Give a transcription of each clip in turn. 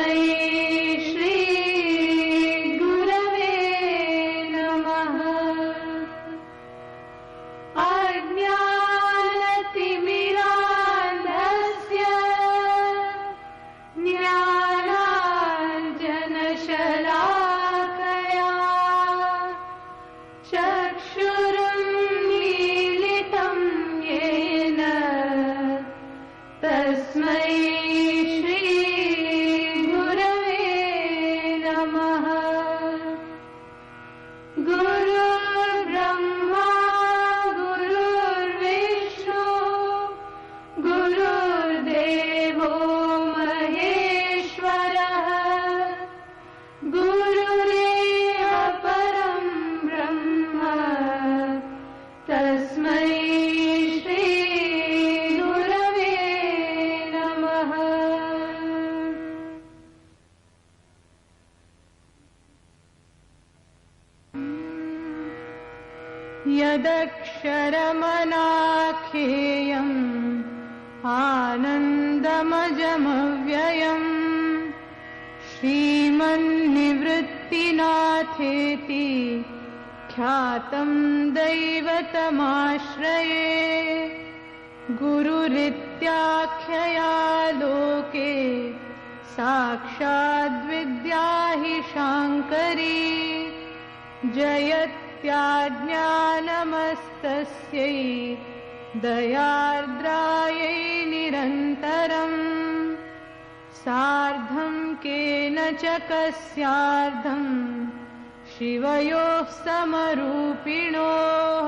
तस्मै श्री गुरवे नमः। अज्ञानतिमिरान्धस्य ज्ञानाञ्जनशलाकया चक्षुरुन्मीलितं येन तस्मै श्री गुरवे नमः। गुरुर्ब्रह्मा गुरुर्विष्णु गुरुर्देवो महेश्वरः गुरुरेव परं ब्रह्म तस्मै श्री गुरवे नमः। यदक्षरमनाख्येयम् आनन्दमजमव्ययम् श्रीमन्निवृत्तिनाथेति ख्यातं दैवतमाश्रये। गुरुरित्याख्यया लोके साक्षाद्विद्या हि शाङ्करी। जयत्याज्ञानमस्तस्यै दयार्द्रायै निरन्तरम्। सार्धं केन च कस्यार्धं शिवयोः समरूपिणोः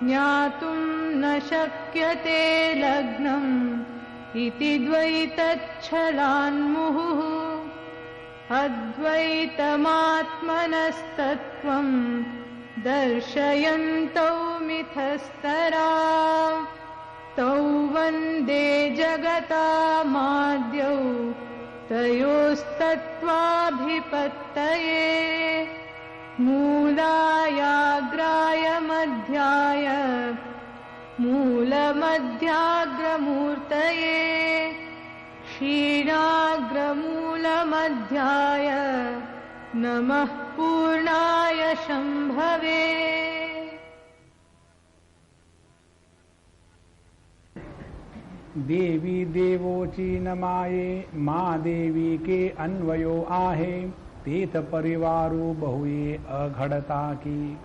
ज्ञातुं न शक्यते लग्नम् इति द्वैतच्छलान्मुहुः। अद्वैतमात्मनस्तत्त्वं दर्शयन्तौ मिथस्तरा तौ वन्दे जगतामाद्यौ तयोस्तत्त्वाभिपत्तये। मूलायाग्राय मध्याय मूलमध्याग्रमूर्तये क्षीणाग्रमूलमध्याय नमः पूर्णाय शम्भवे। देवी देवोची नमाये माँ देवी के अन्वयो आहे तेत परिवारो बहुए अघड़ता की।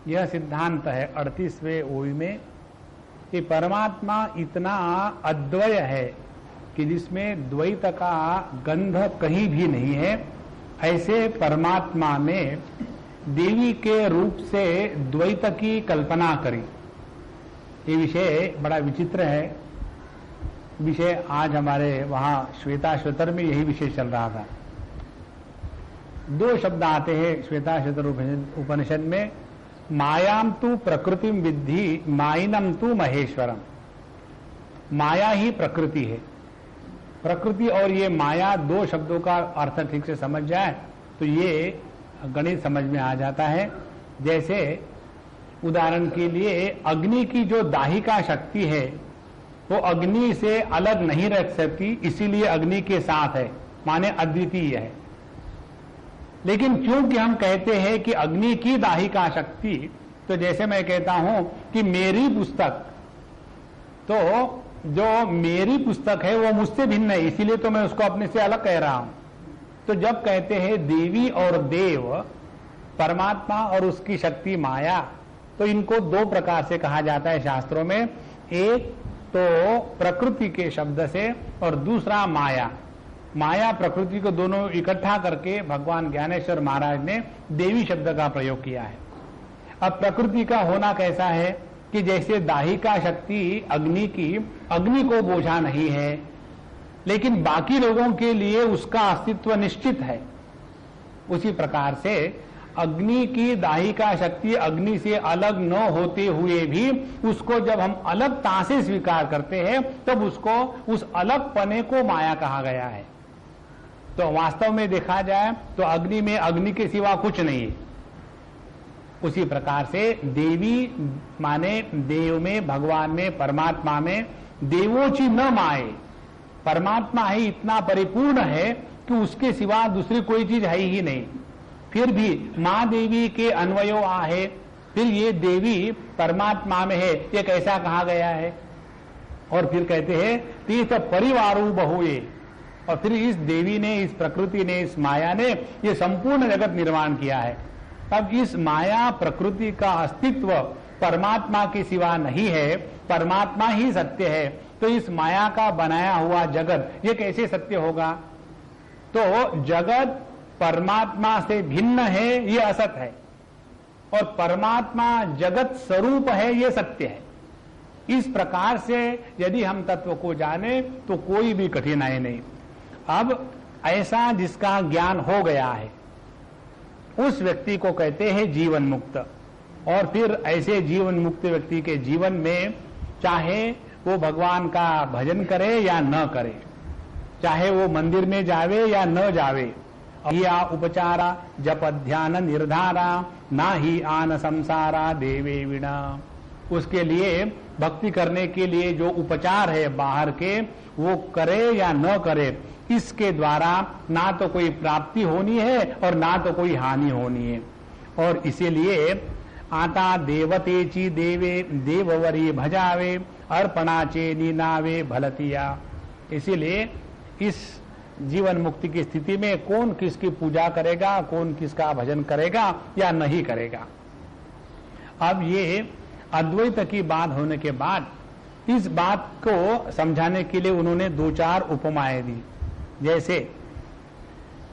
यह सिद्धांत है 38वें ओवी में कि परमात्मा इतना अद्वय है कि जिसमें द्वैत का गंध कहीं भी नहीं है। ऐसे परमात्मा में देवी के रूप से द्वैत की कल्पना करी। ये विषय बड़ा विचित्र है। विषय आज हमारे वहां श्वेताश्वतर में यही विषय चल रहा था। दो शब्द आते हैं श्वेताश्वतर उपनिषद में, मायाम तु प्रकृतिम विद्धि माइनम तु महेश्वरम। माया ही प्रकृति है। प्रकृति और ये माया दो शब्दों का अर्थ ठीक से समझ जाए तो ये गणित समझ में आ जाता है। जैसे उदाहरण के लिए अग्नि की जो दाहिका शक्ति है वो अग्नि से अलग नहीं रख सकती, इसीलिए अग्नि के साथ है, माने अद्वितीय है। लेकिन क्योंकि हम कहते हैं कि अग्नि की दाहिका शक्ति, तो जैसे मैं कहता हूं कि मेरी पुस्तक, तो जो मेरी पुस्तक है वो मुझसे भिन्न है, इसीलिए तो मैं उसको अपने से अलग कह रहा हूं। तो जब कहते हैं देवी और देव, परमात्मा और उसकी शक्ति माया, तो इनको दो प्रकार से कहा जाता है शास्त्रों में। एक तो प्रकृति के शब्द से और दूसरा माया। माया प्रकृति को दोनों इकट्ठा करके भगवान ज्ञानेश्वर महाराज ने देवी शब्द का प्रयोग किया है। अब प्रकृति का होना कैसा है कि जैसे दाहिका शक्ति अग्नि की, अग्नि को बोझा नहीं है, लेकिन बाकी लोगों के लिए उसका अस्तित्व निश्चित है। उसी प्रकार से अग्नि की दाहिका शक्ति अग्नि से अलग न होते हुए भी उसको जब हम अलगता से स्वीकार करते हैं तब उसको, उस अलगपने को माया कहा गया है। तो वास्तव में देखा जाए तो अग्नि में अग्नि के सिवा कुछ नहीं है। उसी प्रकार से देवी माने देव में, भगवान में, परमात्मा में देवोची न माए। परमात्मा ही इतना परिपूर्ण है कि उसके सिवा दूसरी कोई चीज है ही नहीं। फिर भी मां देवी के अन्वयो आहे, फिर ये देवी परमात्मा में है, ये कैसा कहा गया है? और फिर कहते हैं तीर्थ परिवारू बहुए, और फिर इस देवी ने, इस प्रकृति ने, इस माया ने ये संपूर्ण जगत निर्माण किया है। अब इस माया प्रकृति का अस्तित्व परमात्मा के सिवा नहीं है, परमात्मा ही सत्य है, तो इस माया का बनाया हुआ जगत ये कैसे सत्य होगा? तो जगत परमात्मा से भिन्न है, ये असत है, और परमात्मा जगत स्वरूप है, ये सत्य है। इस प्रकार से यदि हम तत्व को जाने तो कोई भी कठिनाई नहीं। अब ऐसा जिसका ज्ञान हो गया है उस व्यक्ति को कहते हैं जीवन मुक्त। और फिर ऐसे जीवन मुक्त व्यक्ति के जीवन में चाहे वो भगवान का भजन करे या न करे, चाहे वो मंदिर में जावे या न जावे, या उपचारा जप ध्यान निर्धारा ना ही आन संसारा देवे विना, उसके लिए भक्ति करने के लिए जो उपचार है बाहर के वो करे या न करे, इसके द्वारा ना तो कोई प्राप्ति होनी है और ना तो कोई हानि होनी है। और इसीलिए आता देवतेची देवे देववरी भजावे अर्पणाचे नीनावे भलतिया। इसीलिए इस जीवन मुक्ति की स्थिति में कौन किसकी पूजा करेगा, कौन किसका भजन करेगा या नहीं करेगा। अब ये अद्वैत की बात होने के बाद इस बात को समझाने के लिए उन्होंने दो चार उपमाएं दी, जैसे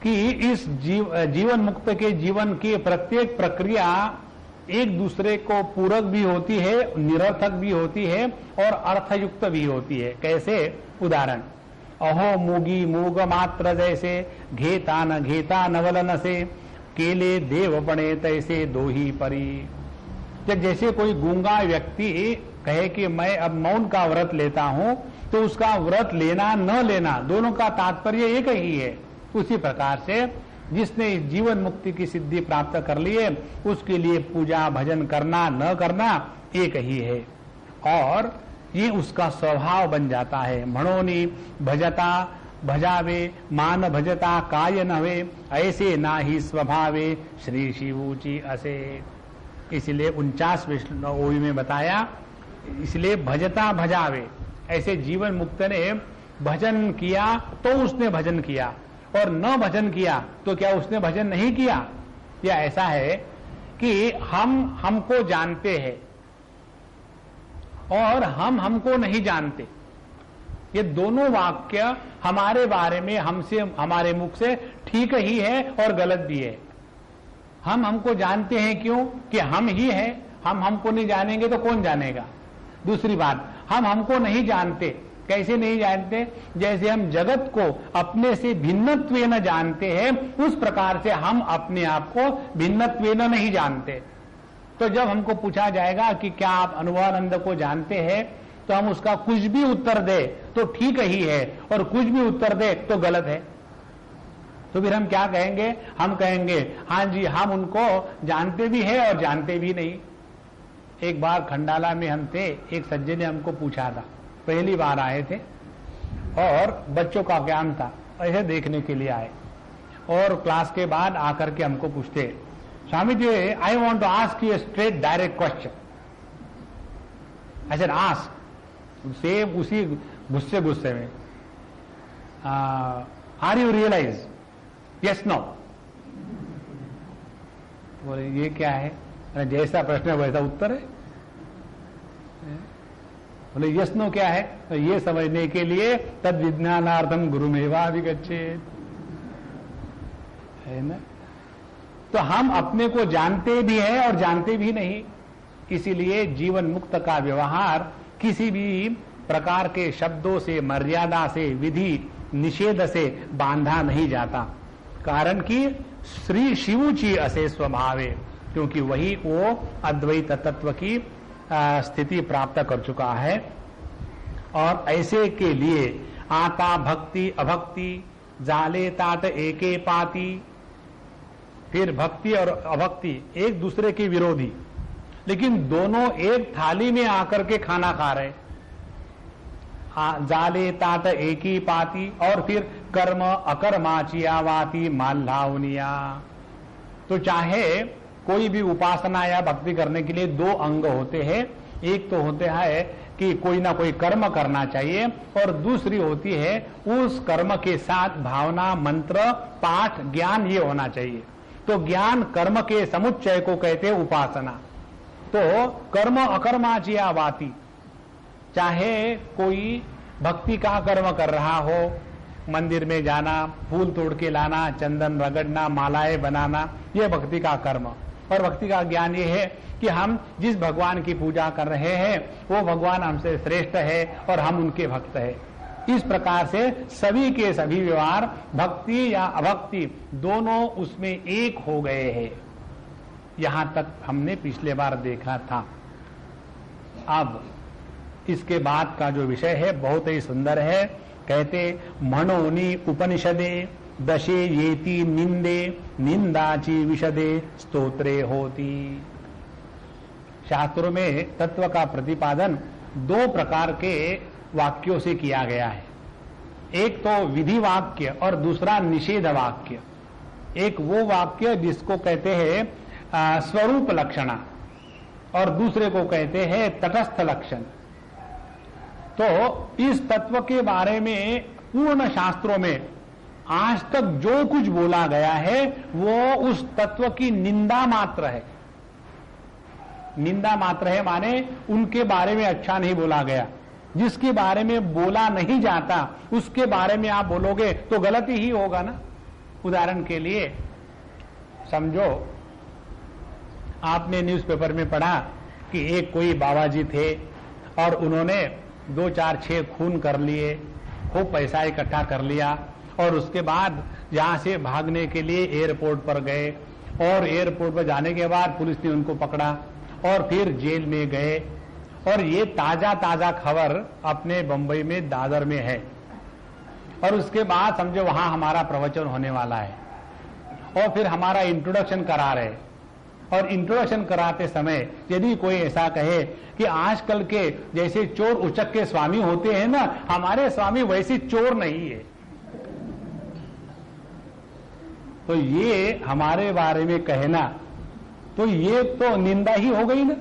कि इस जीवन मुक्त के जीवन की प्रत्येक प्रक्रिया एक दूसरे को पूरक भी होती है, निरर्थक भी होती है और अर्थयुक्त भी होती है। कैसे? उदाहरण, अहो मूगी मूग मात्र जैसे, घेता न घेता नवलन से, केले देव बने तैसे दो ही परी। जैसे कोई गूंगा व्यक्ति कहे कि मैं अब मौन का व्रत लेता हूं, तो उसका व्रत लेना न लेना दोनों का तात्पर्य एक ही है। उसी प्रकार से जिसने जीवन मुक्ति की सिद्धि प्राप्त कर ली है उसके लिए पूजा भजन करना न करना एक ही है, और ये उसका स्वभाव बन जाता है। म्हणोनी भजता भजावे मान भजता काय नवे, ऐसे ना ही स्वभावे श्री शिवूची असे। इसलिए 49वें ओवी में बताया, इसलिए भजता भजावे, ऐसे जीवन मुक्त ने भजन किया तो उसने भजन किया, और न भजन किया तो क्या उसने भजन नहीं किया? या ऐसा है कि हम हमको जानते हैं और हम हमको नहीं जानते, ये दोनों वाक्य हमारे बारे में हमसे, हमारे मुख से ठीक ही है और गलत भी है। हम हमको जानते हैं क्यों? कि हम ही हैं, हम हमको नहीं जानेंगे तो कौन जानेगा। दूसरी बात, हम हमको नहीं जानते। कैसे नहीं जानते? जैसे हम जगत को अपने से भिन्नत्वेन जानते हैं, उस प्रकार से हम अपने आप को भिन्नत्वेन नहीं जानते। तो जब हमको पूछा जाएगा कि क्या आप अनुभवानंद को जानते हैं, तो हम उसका कुछ भी उत्तर दे तो ठीक ही है, और कुछ भी उत्तर दे तो गलत है। तो फिर हम क्या कहेंगे? हम कहेंगे हाँ जी, हम उनको जानते भी है और जानते भी नहीं। एक बार खंडाला में हम थे, एक सज्जन ने हमको पूछा था, पहली बार आए थे और बच्चों का ज्ञान था, ऐसे देखने के लिए आए, और क्लास के बाद आकर के हमको पूछते, Swami ji I want to ask you a straight direct question. I said ask. Same उसी गुस्से में, are you realize? Yes no. बोले ये क्या है? जैसा प्रश्न है वैसा उत्तर है। बोले यस नो क्या है? तो ये समझने के लिए तद विज्ञानार्थम गुरुमेवाभिगच्छेत्, है ना। तो हम अपने को जानते भी हैं और जानते भी नहीं। इसीलिए जीवन मुक्त का व्यवहार किसी भी प्रकार के शब्दों से, मर्यादा से, विधि निषेध से बांधा नहीं जाता। कारण कि श्री शिवूची असे स्वभावे, क्योंकि वही वो अद्वैत तत्व की स्थिति प्राप्त कर चुका है। और ऐसे के लिए आता भक्ति अभक्ति जाले तात एके पाती। फिर भक्ति और अभक्ति एक दूसरे के विरोधी, लेकिन दोनों एक थाली में आकर के खाना खा रहे। जाले तात एक ही पाती। और फिर कर्म अकर्माची आवाती माल्लावनिया। तो चाहे कोई भी उपासना या भक्ति करने के लिए दो अंग होते हैं। एक तो होते है कि कोई ना कोई कर्म करना चाहिए, और दूसरी होती है उस कर्म के साथ भावना, मंत्र, पाठ, ज्ञान ये होना चाहिए। तो ज्ञान कर्म के समुच्चय को कहते हैं उपासना। तो कर्म अकर्माची आवाती, चाहे कोई भक्ति का कर्म कर रहा हो, मंदिर में जाना, फूल तोड़ के लाना, चंदन रगड़ना, मालाएं बनाना, ये भक्ति का कर्म। और भक्ति का ज्ञान ये है कि हम जिस भगवान की पूजा कर रहे हैं वो भगवान हमसे श्रेष्ठ है और हम उनके भक्त हैं। इस प्रकार से सभी के सभी व्यवहार भक्ति या अभक्ति दोनों उसमें एक हो गए हैं। यहां तक हमने पिछले बार देखा था। अब इसके बाद का जो विषय है बहुत ही सुंदर है। कहते मनोनी उपनिषदे दशे येति निंदे निंदाची विशदे स्तोत्रे होती। शास्त्रों में तत्व का प्रतिपादन दो प्रकार के वाक्यों से किया गया है। एक तो विधि वाक्य और दूसरा निषेध वाक्य। एक वो वाक्य जिसको कहते हैं स्वरूप लक्षणा और दूसरे को कहते हैं तटस्थ लक्षण। तो इस तत्व के बारे में पूर्ण शास्त्रों में आज तक जो कुछ बोला गया है वो उस तत्व की निंदा मात्र है। निंदा मात्र है माने उनके बारे में अच्छा नहीं बोला गया। जिसके बारे में बोला नहीं जाता उसके बारे में आप बोलोगे तो गलती ही होगा ना। उदाहरण के लिए समझो, आपने न्यूज़पेपर में पढ़ा कि एक कोई बाबा जी थे और उन्होंने 2, 4, 6 खून कर लिए, खूब पैसा इकट्ठा कर लिया, और उसके बाद यहां से भागने के लिए एयरपोर्ट पर गए, और एयरपोर्ट पर जाने के बाद पुलिस ने उनको पकड़ा और फिर जेल में गए। और ये ताजा ताजा खबर अपने बंबई में दादर में है। और उसके बाद समझो वहां हमारा प्रवचन होने वाला है और फिर हमारा इंट्रोडक्शन करा रहे। और इंट्रोडक्शन कराते समय यदि कोई ऐसा कहे कि आजकल के जैसे चोर उचक के स्वामी होते हैं ना, हमारे स्वामी वैसे चोर नहीं है, तो ये हमारे बारे में कहना तो ये तो निंदा ही हो गई ना।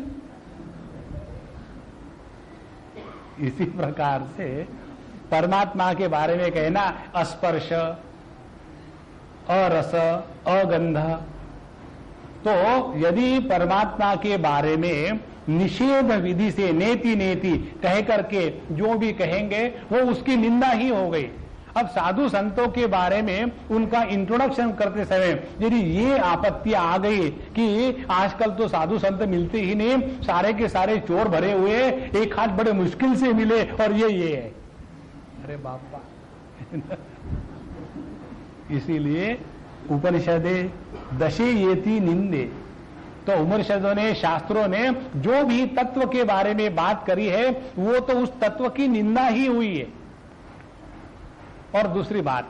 इसी प्रकार से परमात्मा के बारे में कहना अस्पर्श, अरस, अगंध। तो यदि परमात्मा के बारे में निषेध विधि से नेति नेति कह करके जो भी कहेंगे वो उसकी निंदा ही हो गई। अब साधु संतों के बारे में उनका इंट्रोडक्शन करते समय यदि ये आपत्ति आ गई कि आजकल तो साधु संत मिलते ही नहीं, सारे के सारे चोर भरे हुए, एक हाथ बड़े मुश्किल से मिले और ये है, अरे बापा। इसीलिए उपनिषदे दशे येति निंदे। तो उपनिषदों ने, शास्त्रों ने जो भी तत्व के बारे में बात करी है वो तो उस तत्व की निंदा ही हुई है। और दूसरी बात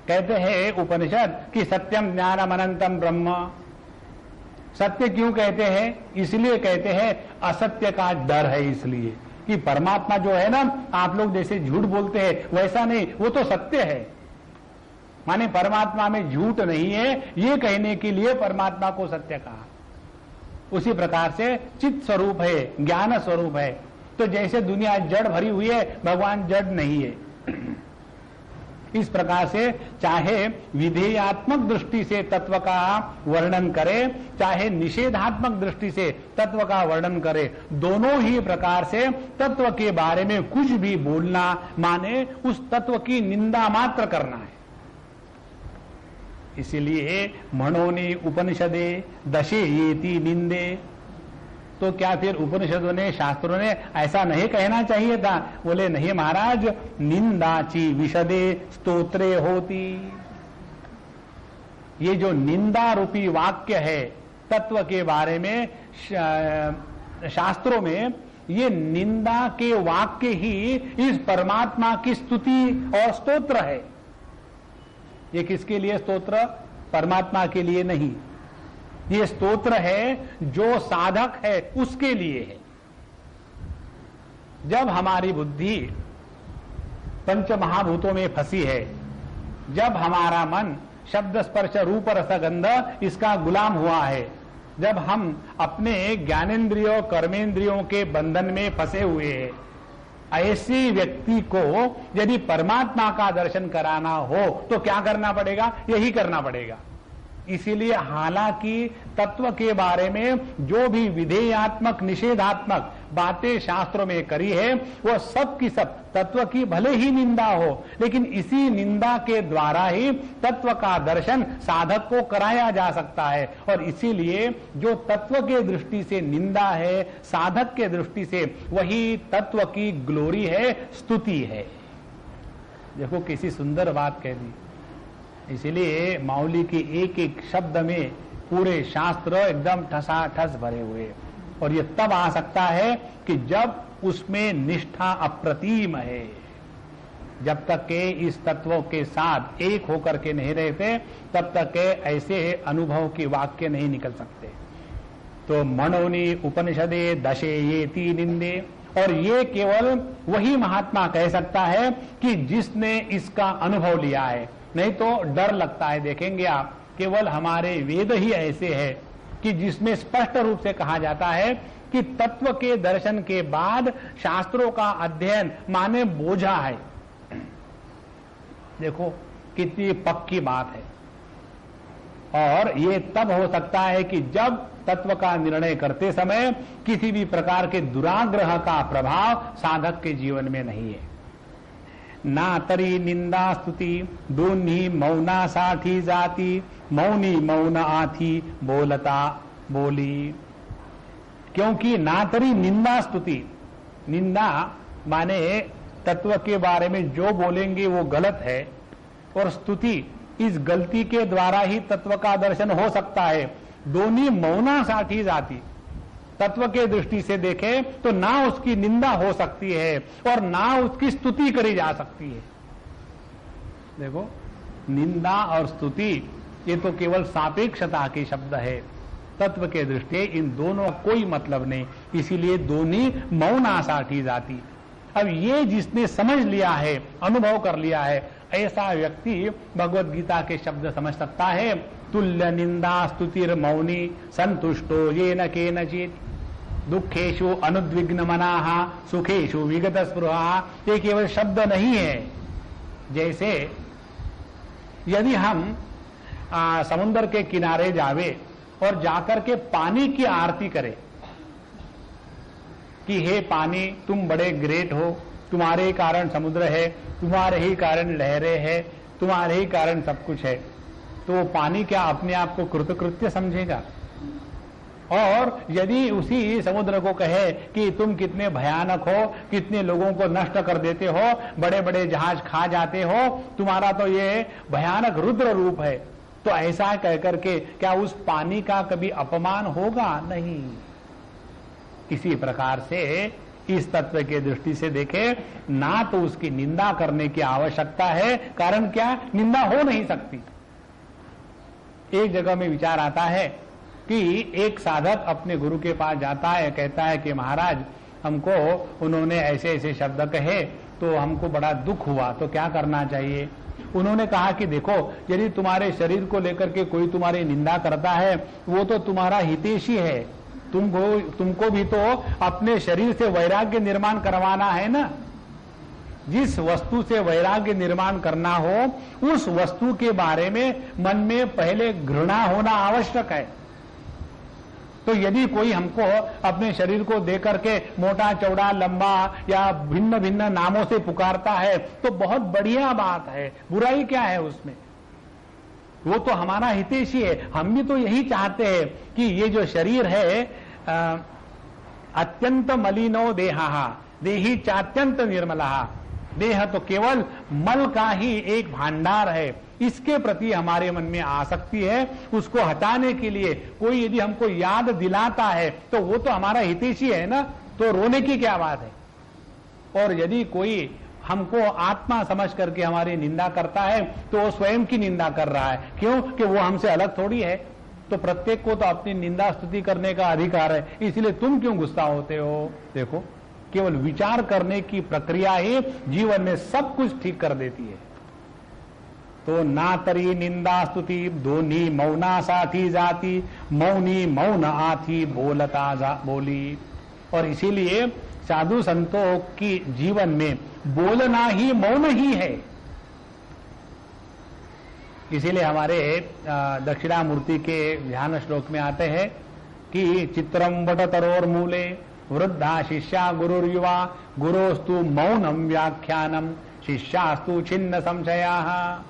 कहते हैं उपनिषद कि सत्यम ज्ञानम अनंतम ब्रह्म। सत्य क्यों कहते हैं? इसलिए कहते हैं असत्य का डर है, इसलिए कि परमात्मा जो है ना, आप लोग जैसे झूठ बोलते हैं वैसा नहीं, वो तो सत्य है। माने परमात्मा में झूठ नहीं है, ये कहने के लिए परमात्मा को सत्य कहा। उसी प्रकार से चित्त स्वरूप है, ज्ञान स्वरूप है। तो जैसे दुनिया जड़ भरी हुई है, भगवान जड़ नहीं है। इस प्रकार से चाहे विधेयात्मक दृष्टि से तत्व का वर्णन करे, चाहे निषेधात्मक दृष्टि से तत्व का वर्णन करे, दोनों ही प्रकार से तत्व के बारे में कुछ भी बोलना माने उस तत्व की निंदा मात्र करना है। इसीलिए मनोनी उपनिषदे दशे येति निंदे। तो क्या फिर उपनिषदों ने, शास्त्रों ने ऐसा नहीं कहना चाहिए था? बोले नहीं महाराज, निंदाची विशदे स्तोत्रे होती। ये जो निंदा रूपी वाक्य है तत्व के बारे में शास्त्रों में, ये निंदा के वाक्य ही इस परमात्मा की स्तुति और स्तोत्र है। ये किसके लिए स्तोत्र? परमात्मा के लिए नहीं, ये स्तोत्र है जो साधक है उसके लिए है। जब हमारी बुद्धि पंच महाभूतों में फंसी है जब हमारा मन शब्द स्पर्श रूप रस गंध इसका गुलाम हुआ है, जब हम अपने ज्ञानेंद्रियों कर्मेंद्रियों के बंधन में फंसे हुए हैं, ऐसे व्यक्ति को यदि परमात्मा का दर्शन कराना हो तो क्या करना पड़ेगा? यही करना पड़ेगा। इसीलिए हालांकि तत्व के बारे में जो भी विधेयात्मक निषेधात्मक बातें शास्त्रों में करी है वो सब की सब तत्व की भले ही निंदा हो, लेकिन इसी निंदा के द्वारा ही तत्व का दर्शन साधक को कराया जा सकता है। और इसीलिए जो तत्व के दृष्टि से निंदा है, साधक के दृष्टि से वही तत्व की ग्लोरी है, स्तुति है। देखो किसी सुंदर बात कह दी। इसीलिए माउली की एक एक शब्द में पूरे शास्त्र एकदम ठसाठस भरे हुए, और ये तब आ सकता है कि जब उसमें निष्ठा अप्रतिम है। जब तक के इस तत्वों के साथ एक होकर के नहीं रहते तब तक के ऐसे अनुभव के वाक्य नहीं निकल सकते। तो मनोनी उपनिषदे दशे ये तीन निंदे, और ये केवल वही महात्मा कह सकता है कि जिसने इसका अनुभव लिया है, नहीं तो डर लगता है। देखेंगे आप, केवल हमारे वेद ही ऐसे है कि जिसमें स्पष्ट रूप से कहा जाता है कि तत्व के दर्शन के बाद शास्त्रों का अध्ययन माने बोझा है। देखो कितनी पक्की बात है। और ये तब हो सकता है कि जब तत्व का निर्णय करते समय किसी भी प्रकार के दुराग्रह का प्रभाव साधक के जीवन में नहीं है। ना तरी निंदा स्तुति दोन्ही मौना साथी जाती, मौनी मौन आथी बोलता बोली। क्योंकि ना तरी निंदा स्तुति, निंदा माने तत्व के बारे में जो बोलेंगे वो गलत है, और स्तुति इस गलती के द्वारा ही तत्व का दर्शन हो सकता है। दोनों मौना साथी जाती, तत्व के दृष्टि से देखें तो ना उसकी निंदा हो सकती है और ना उसकी स्तुति करी जा सकती है। देखो निंदा और स्तुति ये तो केवल सापेक्षता के शब्द है, तत्व के दृष्टि इन दोनों कोई मतलब नहीं, इसीलिए दोनों मौना साथी जाती। अब ये जिसने समझ लिया है, अनुभव कर लिया है, ऐसा व्यक्ति भगवत गीता के शब्द समझ सकता है। तुल्य निंदा स्तुतिर मौनी संतुष्टो ये न केनचित, दुखेशु अनुद्विग्न मनाः सुखेशु विगत स्पृहा। ये केवल शब्द नहीं है। जैसे यदि हम समुद्र के किनारे जावे और जाकर के पानी की आरती करें कि हे पानी तुम बड़े ग्रेट हो, तुम्हारे कारण समुद्र है, तुम्हारे ही कारण लहरें हैं, तुम्हारे ही कारण सब कुछ है, तो पानी क्या अपने आप को कृतकृत्य समझेगा? और यदि उसी समुद्र को कहे कि तुम कितने भयानक हो, कितने लोगों को नष्ट कर देते हो, बड़े बड़े जहाज खा जाते हो, तुम्हारा तो ये भयानक रुद्र रूप है, तो ऐसा कहकर के क्या उस पानी का कभी अपमान होगा? नहीं। इसी प्रकार से इस तत्व के दृष्टि से देखे ना तो उसकी निंदा करने की आवश्यकता है, कारण क्या? निंदा हो नहीं सकती। एक जगह में विचार आता है कि एक साधक अपने गुरु के पास जाता है, कहता है कि महाराज हमको उन्होंने ऐसे ऐसे शब्द कहे तो हमको बड़ा दुख हुआ, तो क्या करना चाहिए? उन्होंने कहा कि देखो यदि तुम्हारे शरीर को लेकर के कोई तुम्हारी निंदा करता है वो तो तुम्हारा हितैषी है, तुमको भी तो अपने शरीर से वैराग्य निर्माण करवाना है ना। जिस वस्तु से वैराग्य निर्माण करना हो उस वस्तु के बारे में मन में पहले घृणा होना आवश्यक है। तो यदि कोई हमको अपने शरीर को देकर के मोटा चौड़ा लंबा या भिन्न भिन्न नामों से पुकारता है तो बहुत बढ़िया बात है, बुराई क्या है उसमें? वो तो हमारा हितैषी है। हम भी तो यही चाहते हैं कि ये जो शरीर है अत्यंत मलिनो देहा देही चात्यंत निर्मला, देह तो केवल मल का ही एक भांडार है, इसके प्रति हमारे मन में आसक्ति है। उसको हटाने के लिए कोई यदि हमको याद दिलाता है तो वो तो हमारा हितैषी है ना, तो रोने की क्या बात है? और यदि कोई हमको आत्मा समझ करके हमारी निंदा करता है तो वो स्वयं की निंदा कर रहा है। क्यों? कि वो हमसे अलग थोड़ी है। तो प्रत्येक को तो अपनी निंदा स्तुति करने का अधिकार है, इसलिए तुम क्यों गुस्सा होते हो? देखो केवल विचार करने की प्रक्रिया ही जीवन में सब कुछ ठीक कर देती है। तो ना तरी निंदा स्तुति दोनी मौना साथी जाती, मौनी मौन आथी बोलता जा बोली। और इसीलिए साधु संतों की जीवन में बोलना ही मौन ही है। इसीलिए हमारे दक्षिणामूर्ति के ध्यान श्लोक में आते हैं कि चित्रम वटतरोर मूले वृद्धा शिष्या गुरुर्युवा गुरोस्तु मौनम व्याख्यानम शिष्यास्तु छिन्न संशया।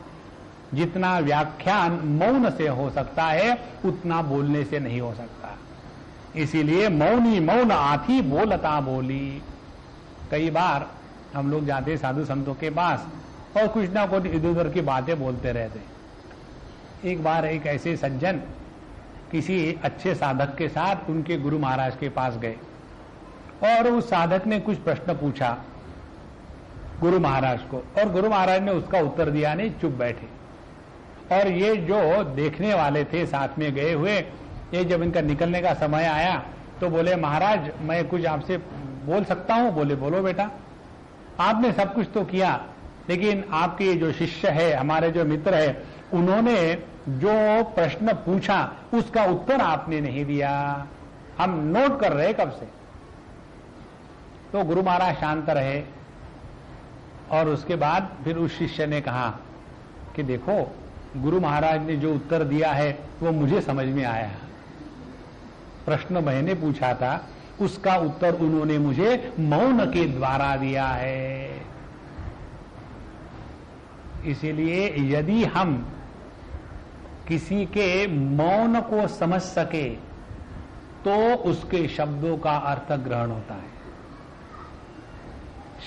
जितना व्याख्यान मौन से हो सकता है उतना बोलने से नहीं हो सकता। इसीलिए मौनी मौन आथी बोलता बोली। कई बार हम लोग जाते साधु संतों के पास और कुछ ना कुछ इधर उधर की बातें बोलते रहते। एक बार एक ऐसे सज्जन किसी अच्छे साधक के साथ उनके गुरु महाराज के पास गए और उस साधक ने कुछ प्रश्न पूछा गुरु महाराज को, और गुरु महाराज ने उसका उत्तर दिया नहीं, चुप बैठे। और ये जो देखने वाले थे साथ में गए हुए, ये जब इनका निकलने का समय आया तो बोले महाराज मैं कुछ आपसे बोल सकता हूं? बोले बोलो बेटा। आपने सब कुछ तो किया, लेकिन आपके जो शिष्य है, हमारे जो मित्र है, उन्होंने जो प्रश्न पूछा उसका उत्तर आपने नहीं दिया, हम नोट कर रहे कब से। तो गुरु महाराज शांत रहे और उसके बाद फिर उस शिष्य ने कहा कि देखो गुरु महाराज ने जो उत्तर दिया है वो मुझे समझ में आया। प्रश्न मैंने पूछा था उसका उत्तर उन्होंने मुझे मौन के द्वारा दिया है। इसीलिए यदि हम किसी के मौन को समझ सके तो उसके शब्दों का अर्थ ग्रहण होता है।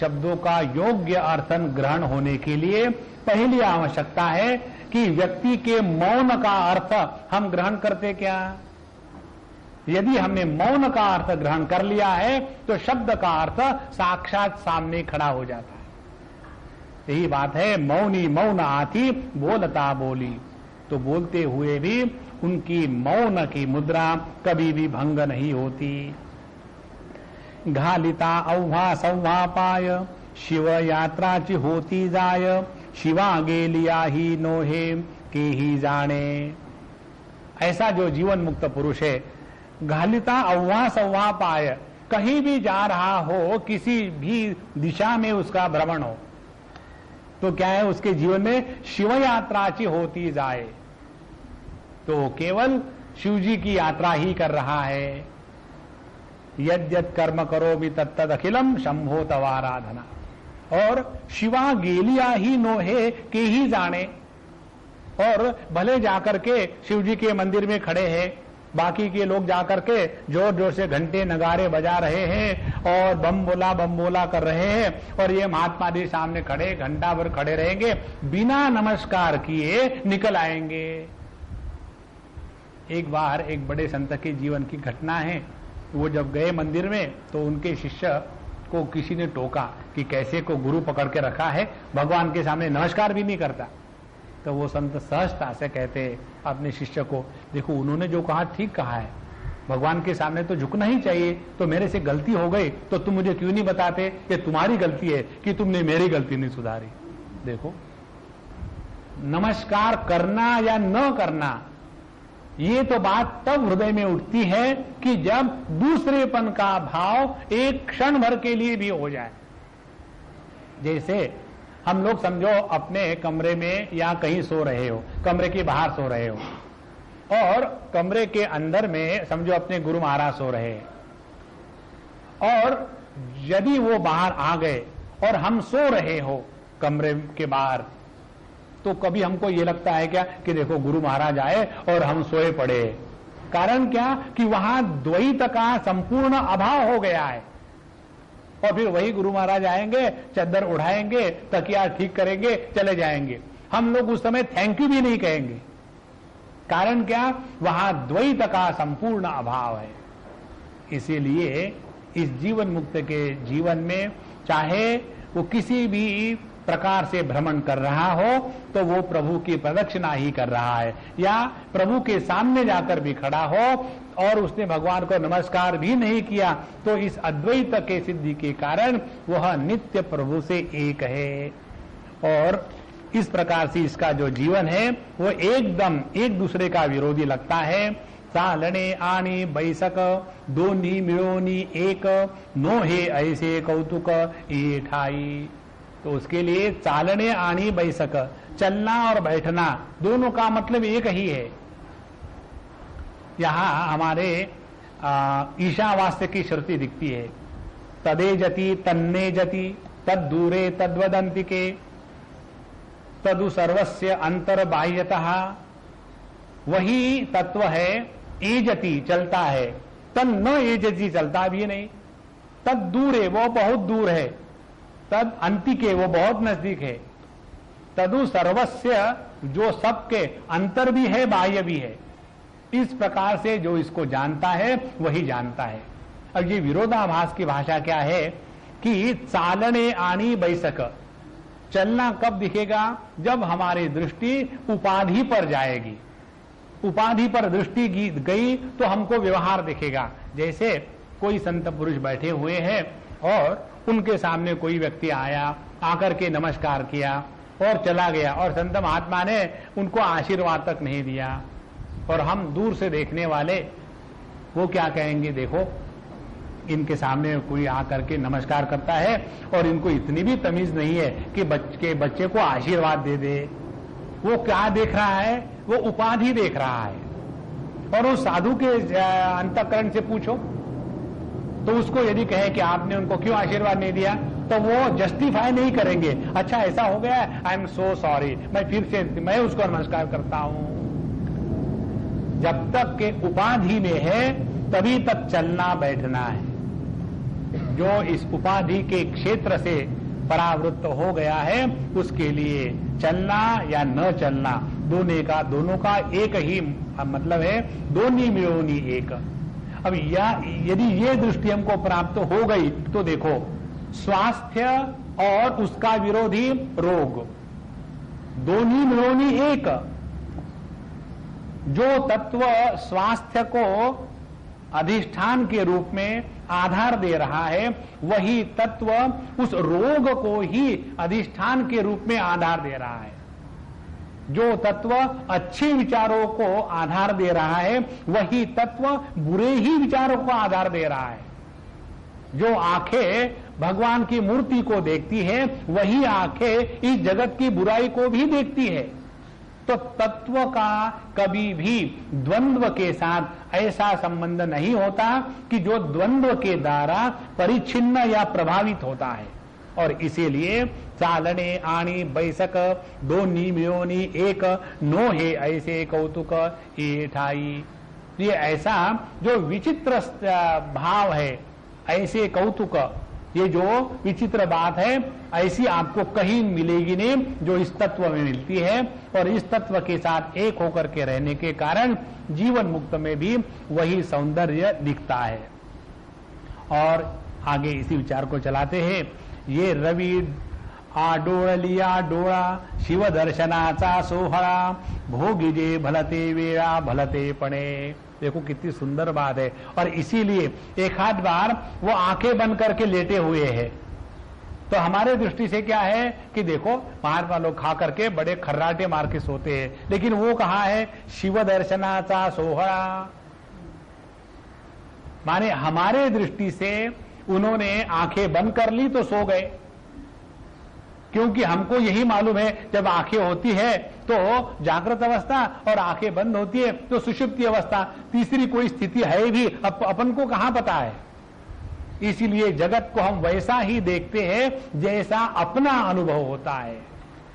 शब्दों का योग्य अर्थन ग्रहण होने के लिए पहली आवश्यकता है कि व्यक्ति के मौन का अर्थ हम ग्रहण करते क्या। यदि हमने मौन का अर्थ ग्रहण कर लिया है तो शब्द का अर्थ साक्षात सामने खड़ा हो जाता है। यही बात है, मौनी मौन आथी बोलता बोली। तो बोलते हुए भी उनकी मौन की मुद्रा कभी भी भंग नहीं होती। घालिता अव्हा सव्हा पाय शिव यात्राची होती जाय, शिवा गेलिया ही नोहे के ही जाने। ऐसा जो जीवन मुक्त पुरुष है, घालिता अव्हा सव्हा पाय, कहीं भी जा रहा हो, किसी भी दिशा में उसका भ्रमण हो, तो क्या है उसके जीवन में शिव यात्राची होती जाए, तो केवल शिव जी की यात्रा ही कर रहा है। यद्यत कर्म करो भी तत्तद अखिलम शंभो तवाराधना। और शिवा गेलिया ही नोहे के ही जाने। और भले जाकर के शिव जी के मंदिर में खड़े हैं, बाकी के लोग जाकर के जोर जोर से घंटे नगारे बजा रहे हैं और बम बोला कर रहे हैं, और ये महात्मा जी सामने खड़े घंटा भर खड़े रहेंगे, बिना नमस्कार किए निकल आएंगे। एक बार एक बड़े संत के जीवन की घटना है। वो जब गए मंदिर में तो उनके शिष्य को किसी ने टोका कि कैसे को गुरु पकड़ के रखा है, भगवान के सामने नमस्कार भी नहीं करता। तो वो संत सहजता से कहते अपने शिष्य को, देखो उन्होंने जो कहा ठीक कहा है, भगवान के सामने तो झुकना ही चाहिए, तो मेरे से गलती हो गई तो तुम मुझे क्यों नहीं बताते कि तुम्हारी गलती है कि तुमने मेरी गलती नहीं सुधारी। देखो, नमस्कार करना या न करना ये तो बात तब हृदय में उठती है कि जब दूसरेपन का भाव एक क्षण भर के लिए भी हो जाए। जैसे हम लोग समझो अपने कमरे में या कहीं सो रहे हो, कमरे के बाहर सो रहे हो, और कमरे के अंदर में समझो अपने गुरु महाराज सो रहे हैं, और यदि वो बाहर आ गए और हम सो रहे हो कमरे के बाहर, तो कभी हमको ये लगता है क्या कि देखो गुरु महाराज आए और हम सोए पड़े। कारण क्या कि वहां द्वैत का संपूर्ण अभाव हो गया है। और फिर वही गुरु महाराज आएंगे, चद्दर उड़ाएंगे, तकिया ठीक करेंगे, चले जाएंगे। हम लोग उस समय थैंक यू भी नहीं कहेंगे। कारण क्या, वहां द्वैत का संपूर्ण अभाव है। इसीलिए इस जीवन मुक्त के जीवन में चाहे वो किसी भी प्रकार से भ्रमण कर रहा हो तो वो प्रभु की प्रदक्षिणा ही कर रहा है, या प्रभु के सामने जाकर भी खड़ा हो और उसने भगवान को नमस्कार भी नहीं किया, तो इस अद्वैत के सिद्धि के कारण वह नित्य प्रभु से एक है। और इस प्रकार से इसका जो जीवन है वो एकदम एक दूसरे का विरोधी लगता है। चालने आणि बैसक दोन्ही मिळोनी एक, नो हे ऐसे कौतुक ये ठाई। तो उसके लिए चालने आणि बैसक, चलना और बैठना दोनों का मतलब एक ही है। यहां हमारे ईशावास्य की श्रुति दिखती है, तदे जति तन्ने जति तद दूरे तद्वदंतिके तदु सर्वस्य अंतर बाह्यतः। वही तत्व है एजति, चलता है, तन न एजति, चलता भी नहीं, तद दूरे, वो बहुत दूर है, तद अंतिके, वो बहुत नजदीक है, तदु सर्वस्य, जो सबके अंतर भी है बाह्य भी है। इस प्रकार से जो इसको जानता है वही जानता है। अब ये विरोधाभास की भाषा क्या है कि चालने आनी बैसक, चलना कब दिखेगा? जब हमारी दृष्टि उपाधि पर जाएगी। उपाधि पर दृष्टि गई तो हमको व्यवहार दिखेगा। जैसे कोई संत पुरुष बैठे हुए हैं और उनके सामने कोई व्यक्ति आया, आकर के नमस्कार किया और चला गया, और संत महात्मा ने उनको आशीर्वाद तक नहीं दिया, और हम दूर से देखने वाले वो क्या कहेंगे, देखो इनके सामने कोई आकर के नमस्कार करता है और इनको इतनी भी तमीज नहीं है कि बच्चे को आशीर्वाद दे दे। वो क्या देख रहा है? वो उपाधि देख रहा है। और उस साधु के अंतःकरण से पूछो तो उसको यदि कहे कि आपने उनको क्यों आशीर्वाद नहीं दिया, तो वो जस्टिफाई नहीं करेंगे। अच्छा ऐसा हो गया, आई एम सो सॉरी, मैं फिर से मैं उसको नमस्कार करता हूं। जब तक के उपाधि में है तभी तक चलना बैठना है। जो इस उपाधि के क्षेत्र से परावृत्त हो गया है उसके लिए चलना या न चलना दोनों का एक ही मतलब है, दोनी मिलोनी एक। अब यदि ये दृष्टि हमको प्राप्त हो गई तो देखो, स्वास्थ्य और उसका विरोधी रोग, दोनी मिलोनी एक। जो तत्व स्वास्थ्य को अधिष्ठान के रूप में आधार दे रहा है, वही तत्व उस रोग को ही अधिष्ठान के रूप में आधार दे रहा है। जो तत्व अच्छे विचारों को आधार दे रहा है, वही तत्व बुरे ही विचारों को आधार दे रहा है। जो आंखें भगवान की मूर्ति को देखती है, वही आंखें इस जगत की बुराई को भी देखती है। तो तत्व का कभी भी द्वंद्व के साथ ऐसा संबंध नहीं होता कि जो द्वंद्व के द्वारा परिच्छिन्न या प्रभावित होता है। और इसीलिए चालने आनी बैसक दोनी मियोनी एक, नो हे ऐसे कौतुक ये ठाई। ये ऐसा जो विचित्र भाव है, ऐसे कौतुक, ये जो विचित्र बात है, ऐसी आपको कहीं मिलेगी नहीं जो इस तत्व में मिलती है। और इस तत्व के साथ एक होकर के रहने के कारण जीवन मुक्त में भी वही सौंदर्य दिखता है। और आगे इसी विचार को चलाते हैं, ये रवि आडोळलिया डोळा शिव दर्शनाचा सोहळा भोगिजे भलते वेळा भलते पणे। देखो कितनी सुंदर बात है। और इसीलिए एक आध बार वो आंखें बंद करके लेटे हुए हैं, तो हमारे दृष्टि से क्या है कि देखो महात्मा लोग खा करके बड़े खर्राटे मार के सोते हैं, लेकिन वो कहा है शिव दर्शनाचा सोहळा, माने हमारे दृष्टि से उन्होंने आंखें बंद कर ली तो सो गए। क्योंकि हमको यही मालूम है जब आंखें होती है तो जागृत अवस्था और आंखें बंद होती है तो सुषुप्ति अवस्था, तीसरी कोई स्थिति है भी अपन को कहां पता है। इसीलिए जगत को हम वैसा ही देखते हैं जैसा अपना अनुभव होता है।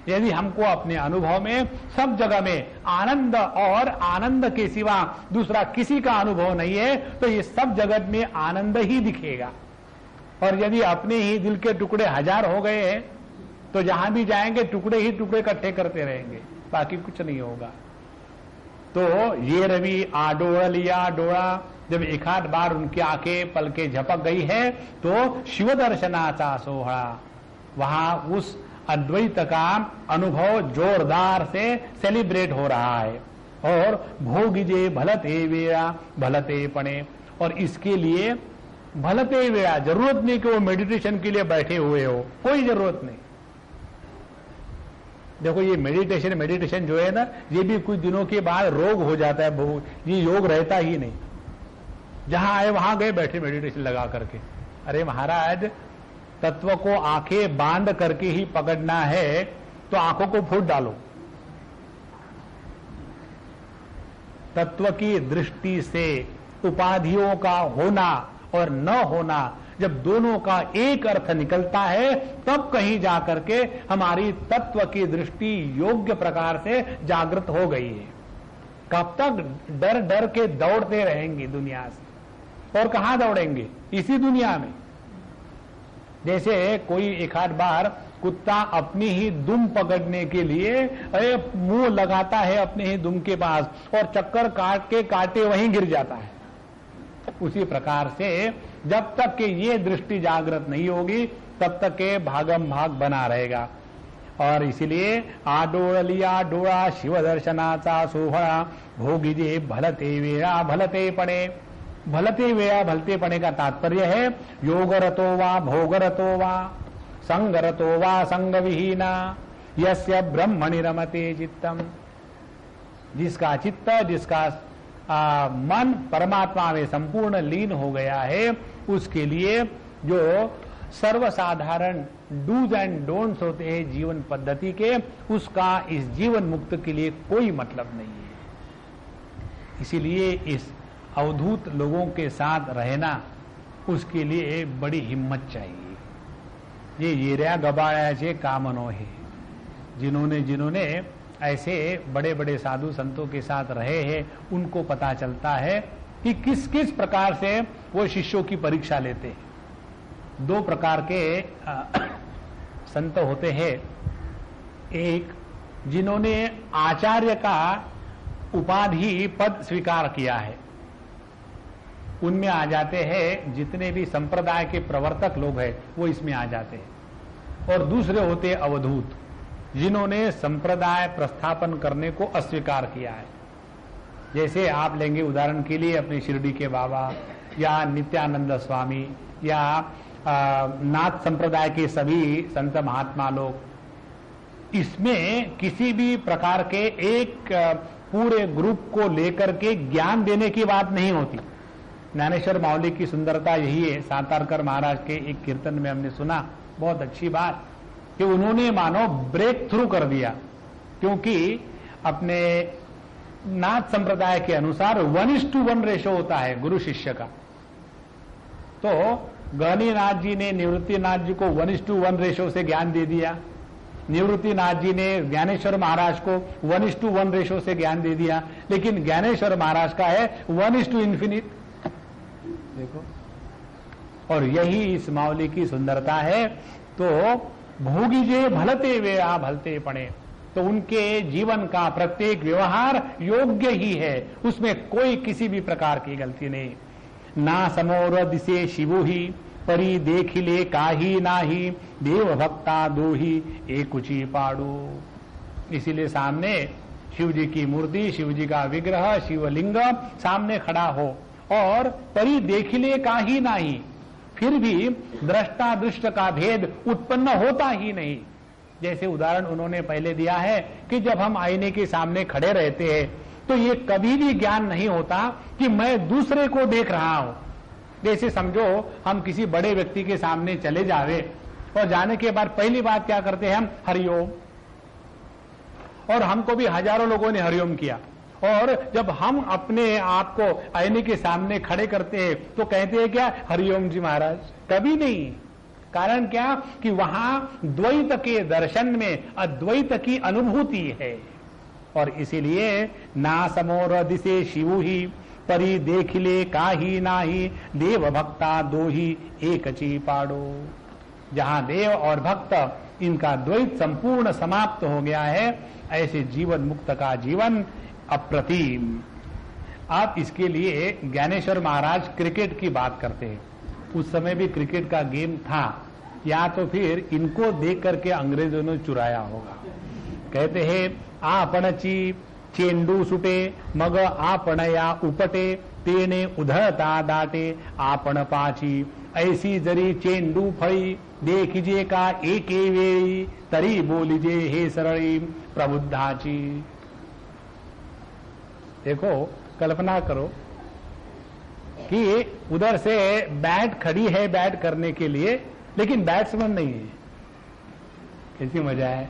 यदि हमको अपने अनुभव में सब जगह में आनंद और आनंद के सिवा दूसरा किसी का अनुभव नहीं है तो ये सब जगत में आनंद ही दिखेगा। और यदि अपने ही दिल के टुकड़े हजार हो गए हैं तो जहां भी जाएंगे टुकड़े ही टुकड़े इकट्ठे करते रहेंगे, बाकी कुछ नहीं होगा। तो ये रवि आडोळलिया डोळा, जब एक आध बार उनकी आंखें पलके झपक गई है तो शिव दर्शनाचा सोहळा, वहां उस अद्वैत का अनुभव जोरदार से सेलिब्रेट हो रहा है। और भोगिजे भलते वेळा भलते पणे, और इसके लिए भलते वेळा, जरूरत नहीं कि वो मेडिटेशन के लिए बैठे हुए हो, कोई जरूरत नहीं। देखो ये मेडिटेशन जो है ना, ये भी कुछ दिनों के बाद रोग हो जाता है, ये योग रहता ही नहीं। जहां आए वहां गए बैठे मेडिटेशन लगा करके। अरे महाराज, तत्व को आंखें बांध करके ही पकड़ना है तो आंखों को फूट डालो। तत्व की दृष्टि से उपाधियों का होना और न होना, जब दोनों का एक अर्थ निकलता है, तब कहीं जाकर के हमारी तत्व की दृष्टि योग्य प्रकार से जागृत हो गई है। कब तक डर डर के दौड़ते रहेंगे दुनिया से, और कहां दौड़ेंगे? इसी दुनिया में। जैसे कोई एक आध बार कुत्ता अपनी ही दुम पकड़ने के लिए मुंह लगाता है अपने ही दुम के पास, और चक्कर काट के काटे वहीं गिर जाता है। उसी प्रकार से जब तक कि ये दृष्टि जागृत नहीं होगी, तब तक के भागम भाग बना रहेगा। और इसलिए आडोळ लिया डोळा शिव दर्शनाचा सोहळा, भोगिजे भलते वेळा भलते पणे। भलते वेळा भलते पणे का तात्पर्य है योगरतो वा भोगरतो वा संगरतो वा संगविहीना यस्य ब्रह्मणि रमते चित्तम। जिसका चित्त, जिसका मन परमात्मा में संपूर्ण लीन हो गया है, उसके लिए जो सर्वसाधारण डूज एंड डोंट्स होते हैं जीवन पद्धति के, उसका इस जीवन मुक्त के लिए कोई मतलब नहीं है। इसीलिए इस अवधूत लोगों के साथ रहना, उसके लिए बड़ी हिम्मत चाहिए। ये येऱ्या गबाळ्याचे कामनो है। जिन्होंने ऐसे बड़े बड़े साधु संतों के साथ रहे हैं, उनको पता चलता है कि किस किस प्रकार से वो शिष्यों की परीक्षा लेते हैं। दो प्रकार के संत होते हैं। एक, जिन्होंने आचार्य का उपाधि पद स्वीकार किया है, उनमें आ जाते हैं। जितने भी संप्रदाय के प्रवर्तक लोग हैं वो इसमें आ जाते हैं। और दूसरे होते अवधूत, जिन्होंने संप्रदाय प्रस्थापन करने को अस्वीकार किया है। जैसे आप लेंगे उदाहरण के लिए अपने शिरडी के बाबा, या नित्यानंद स्वामी, या नाथ संप्रदाय के सभी संत महात्मा लोग। इसमें किसी भी प्रकार के एक पूरे ग्रुप को लेकर के ज्ञान देने की बात नहीं होती। ज्ञानेश्वर माउली की सुंदरता यही है। सातारकर महाराज के एक कीर्तन में हमने सुना, बहुत अच्छी बात, कि उन्होंने मानो ब्रेक थ्रू कर दिया। क्योंकि अपने नाथ संप्रदाय के अनुसार 1:1 रेशो होता है गुरु शिष्य का। तो गहनीनाथ जी ने निवृत्तिनाथ जी को 1:1 रेशो से ज्ञान दे दिया। निवृत्तिनाथ जी ने ज्ञानेश्वर महाराज को 1:1 रेशो से ज्ञान दे दिया। लेकिन ज्ञानेश्वर महाराज का है 1:∞। देखो, और यही इस माउली की सुंदरता है। तो भोगिजे भलते वेळा भलते पणे, तो उनके जीवन का प्रत्येक व्यवहार योग्य ही है, उसमें कोई किसी भी प्रकार की गलती नहीं। ना समोर दिसे शिवुही परी देखिले काही नाही, देव भक्ता दोही एकुची पाडू। इसीलिए सामने शिव जी की मूर्ति, शिव जी का विग्रह, शिवलिंग सामने खड़ा हो, और परी देखिले काही नाही, फिर भी दृष्टा दृष्ट का भेद उत्पन्न होता ही नहीं। जैसे उदाहरण उन्होंने पहले दिया है कि जब हम आईने के सामने खड़े रहते हैं, तो ये कभी भी ज्ञान नहीं होता कि मैं दूसरे को देख रहा हूं। जैसे समझो हम किसी बड़े व्यक्ति के सामने चले जावे, और जाने के बाद पहली बात क्या करते हैं हम? हरिओम। और हमको भी हजारों लोगों ने हरिओम किया। और जब हम अपने आप को आईने के सामने खड़े करते हैं तो कहते हैं क्या? हरिओम जी महाराज। कभी नहीं। कारण क्या? कि वहां द्वैत के दर्शन में अद्वैत की अनुभूति है। और इसीलिए ना समोर दिसे शिवु ही परी देखिले काही नाही, देव भक्ता दो ही एक ची पाड़ो। जहां देव और भक्त इनका द्वैत संपूर्ण समाप्त हो गया है, ऐसे जीवन मुक्त का जीवन अप्रतिम। आप इसके लिए ज्ञानेश्वर महाराज क्रिकेट की बात करते हैं। उस समय भी क्रिकेट का गेम था, या तो फिर इनको देख करके अंग्रेजों ने चुराया होगा। कहते हैं आपणची चेंडू सुटे मग आपण या उपटे, तेने उधळता दाटे आपण पाची ऐसी जरी चेंडू फळी देखिजे का एके वेळी तरी बोलिजे हे सरळी प्रबुद्धाची। देखो, कल्पना करो कि उधर से बैट खड़ी है बैट करने के लिए, लेकिन बैट्समैन नहीं है, कैसी मजा है।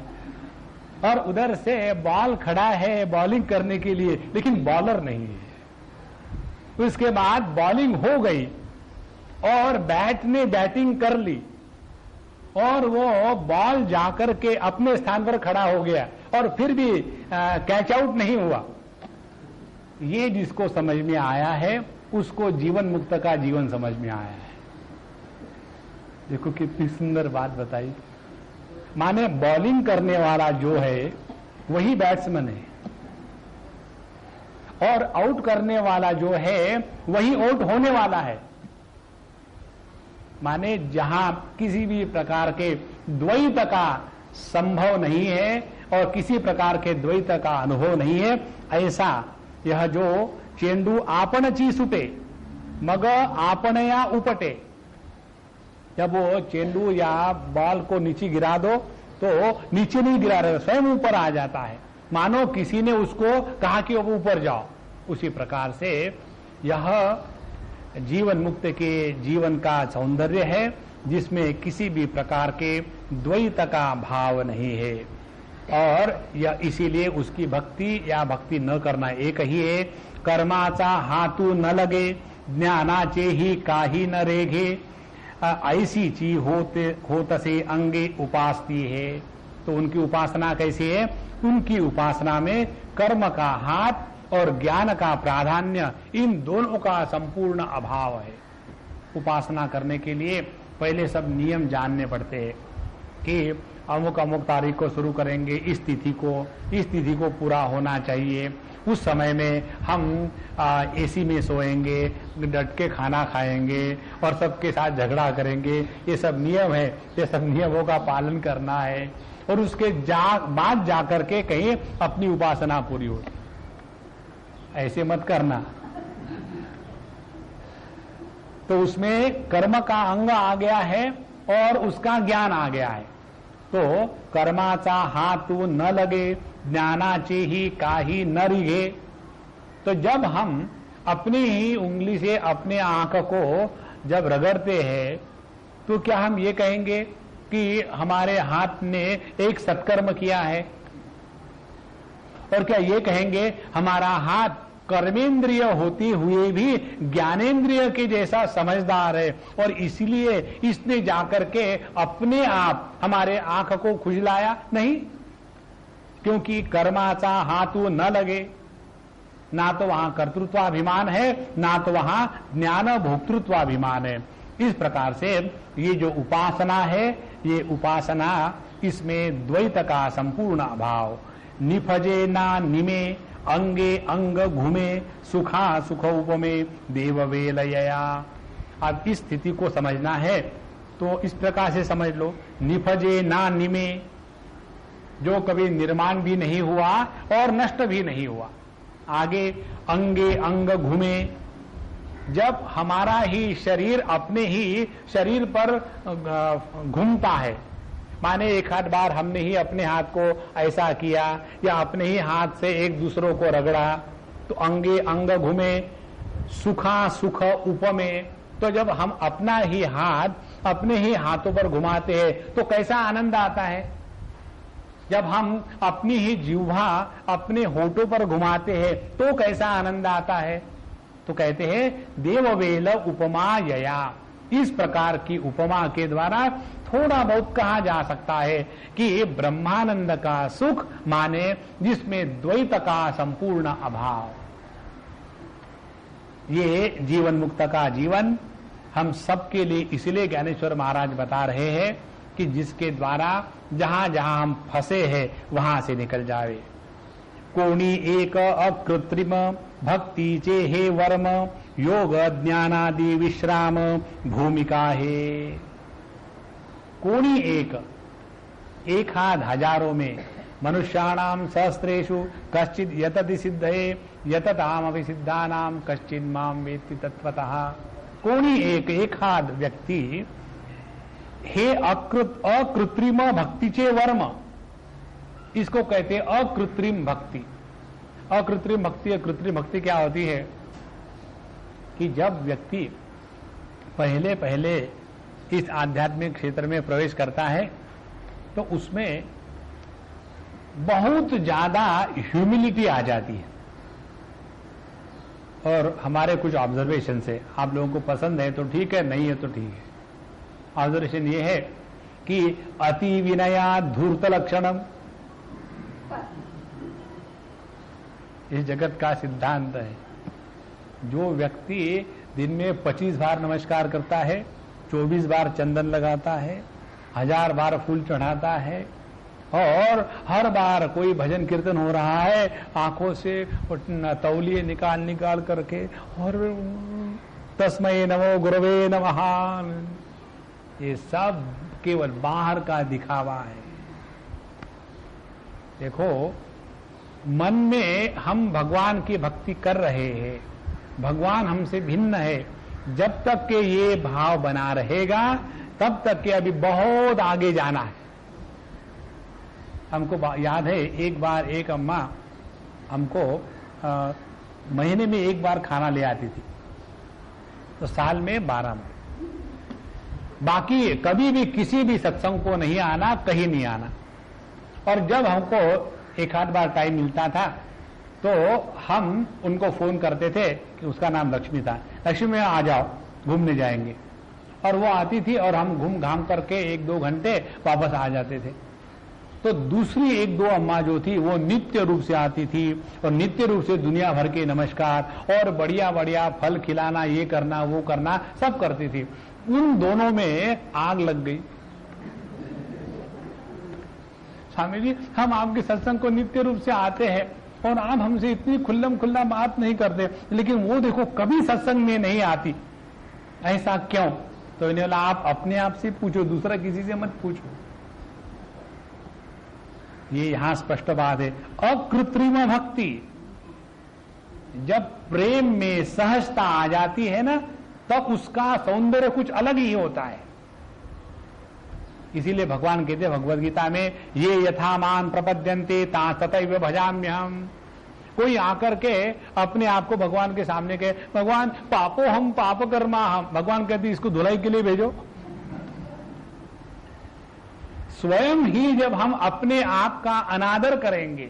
और उधर से बॉल खड़ा है बॉलिंग करने के लिए, लेकिन बॉलर नहीं है। उसके बाद बॉलिंग हो गई और बैट ने बैटिंग कर ली और वो बॉल जाकर के अपने स्थान पर खड़ा हो गया और फिर भी कैच आउट नहीं हुआ। ये जिसको समझ में आया है उसको जीवन मुक्त का जीवन समझ में आया है। देखो कितनी सुंदर बात बताई। माने बॉलिंग करने वाला जो है वही बैट्समैन है और आउट करने वाला जो है वही आउट होने वाला है। माने जहां किसी भी प्रकार के द्वैत का संभव नहीं है और किसी प्रकार के द्वैत का अनुभव नहीं है, ऐसा यह जो चेंडू आपणची सुटे मग आपणया उपटे, जब वो चेंडू या बॉल को नीचे गिरा दो तो नीचे नहीं गिरा रहे, स्वयं ऊपर आ जाता है, मानो किसी ने उसको कहा कि वो ऊपर जाओ। उसी प्रकार से यह जीवन मुक्त के जीवन का सौंदर्य है जिसमें किसी भी प्रकार के द्वैत का भाव नहीं है। और यह इसीलिए उसकी भक्ति या भक्ति न करना एक ही है। कर्माचा हातू न लगे ज्ञानाचे ही काही न रेघे, ऐसी चीज होतसे अंगे उपासती है। तो उनकी उपासना कैसी है? उनकी उपासना में कर्म का हाथ और ज्ञान का प्राधान्य, इन दोनों का संपूर्ण अभाव है। उपासना करने के लिए पहले सब नियम जानने पड़ते हैं कि अमुक अमुक तारीख को शुरू करेंगे, इस तिथि को पूरा होना चाहिए, उस समय में हम एसी में सोएंगे, डट के खाना खाएंगे और सबके साथ झगड़ा करेंगे। ये सब नियम है, ये सब नियमों का पालन करना है और उसके बाद जाकर के कहीं अपनी उपासना पूरी हो। ऐसे मत करना। तो उसमें कर्म का अंग आ गया है और उसका ज्ञान आ गया है। तो कर्माचा हातू न लगे ज्ञानाचे ही काही न रिघे। तो जब हम अपनी ही उंगली से अपने आंख को जब रगड़ते हैं तो क्या हम ये कहेंगे कि हमारे हाथ ने एक सत्कर्म किया है? और क्या ये कहेंगे हमारा हाथ कर्मेंद्रिय होते हुए भी ज्ञानेंद्रिय के जैसा समझदार है और इसलिए इसने जाकर के अपने आप हमारे आंख को खुजलाया? नहीं, क्योंकि कर्माचा हाथू न लगे, ना तो वहां कर्तृत्वाभिमान है ना तो वहां ज्ञान भोक्तृत्वाभिमान है। इस प्रकार से ये जो उपासना है, ये उपासना इसमें द्वैत का संपूर्ण अभाव। निफजे ना निमे अंगे अंग घूमे सुखा सुख उपमे देववेलया। अब इस स्थिति को समझना है तो इस प्रकार से समझ लो। निफजे ना निमे, जो कभी निर्माण भी नहीं हुआ और नष्ट भी नहीं हुआ। आगे अंगे अंग घूमे, जब हमारा ही शरीर अपने ही शरीर पर घूमता है, माने एक आध बार हमने ही अपने हाथ को ऐसा किया या अपने ही हाथ से एक दूसरों को रगड़ा, तो अंगे अंग घूमे सुखा सुख उपमे। तो जब हम अपना ही हाथ अपने ही हाथों पर घुमाते हैं तो कैसा आनंद आता है। जब हम अपनी ही जिह्वा अपने होठों पर घुमाते हैं तो कैसा आनंद आता है। तो कहते हैं देववेल उपमा यया। इस प्रकार की उपमा के द्वारा थोड़ा बहुत कहा जा सकता है कि ब्रह्मानंद का सुख माने जिसमें द्वैत का संपूर्ण अभाव। ये जीवन मुक्त का जीवन हम सबके लिए इसलिए ज्ञानेश्वर महाराज बता रहे हैं कि जिसके द्वारा जहां जहां हम फंसे हैं वहां से निकल जावे। कोणी एक अकृत्रिम भक्ति चे हे वर्म योग ज्ञानादि विश्राम भूमिका है। कोणी एक हाथ हजारों में मनुष्याणाम सहस्रेषु कश्चिद यतति सिद्धये यततामपि सिद्धानाम कश्चिद माम वेत्ति तत्वतः। कोणी एखाद व्यक्ती हे अकृत्रिम भक्तीचे वर्म, इसको कहते हैं अकृत्रिम भक्ति। अकृत्रिम भक्ति, कृत्रिम भक्ति क्या होती है कि जब व्यक्ति पहले पहले इस आध्यात्मिक क्षेत्र में प्रवेश करता है तो उसमें बहुत ज्यादा ह्यूमिलिटी आ जाती है। और हमारे कुछ ऑब्जर्वेशन से, आप लोगों को पसंद है तो ठीक है, नहीं है तो ठीक है, ऑब्जर्वेशन ये है कि अति विनया धूर्त लक्षणम, इस जगत का सिद्धांत है। जो व्यक्ति दिन में 25 बार नमस्कार करता है, 24 बार चंदन लगाता है, 1000 बार फूल चढ़ाता है, और हर बार कोई भजन कीर्तन हो रहा है, आंखों से तौलिए निकाल करके और तस्मै नमो गुरवे नमः, ये सब केवल बाहर का दिखावा है। देखो, मन में हम भगवान की भक्ति कर रहे हैं, भगवान हमसे भिन्न है, जब तक के ये भाव बना रहेगा तब तक के अभी बहुत आगे जाना है। हमको याद है, एक बार एक अम्मा हमको महीने में एक बार खाना ले आती थी, तो साल में 12 में, बाकी कभी भी किसी भी सत्संग को नहीं आना, कहीं नहीं आना। और जब हमको एक आध बार टाइम मिलता था तो हम उनको फोन करते थे, कि उसका नाम लक्ष्मी था, लक्ष्मी में आ जाओ, घूमने जाएंगे। और वो आती थी और हम घूम घाम करके 1-2 घंटे वापस आ जाते थे। तो दूसरी 1-2 अम्मा जो थी वो नित्य रूप से आती थी और नित्य रूप से दुनिया भर के नमस्कार और बढ़िया बढ़िया फल खिलाना, ये करना वो करना सब करती थी। उन दोनों में आग लग गई। स्वामी जी, हम आपके सत्संग को नित्य रूप से आते हैं और आप हमसे इतनी खुल्लम खुल्ला बात नहीं करते, लेकिन वो देखो कभी सत्संग में नहीं आती, ऐसा क्यों? तो इन्हें बोला, आप अपने आप से पूछो, दूसरा किसी से मत पूछो। ये यहां स्पष्ट बात है। अकृत्रिम भक्ति, जब प्रेम में सहजता आ जाती है ना, तब उसका सौंदर्य कुछ अलग ही होता है। इसीलिए भगवान कहते हैं भगवद गीता में, ये यथा मान प्रपद्यन्ते ता तथैव भजाम्यहम्। कोई आकर के अपने आप को भगवान के सामने कहे, भगवान पापो हम पाप कर्मा हम, भगवान कहते इसको धुलाई के लिए भेजो। स्वयं ही जब हम अपने आप का अनादर करेंगे,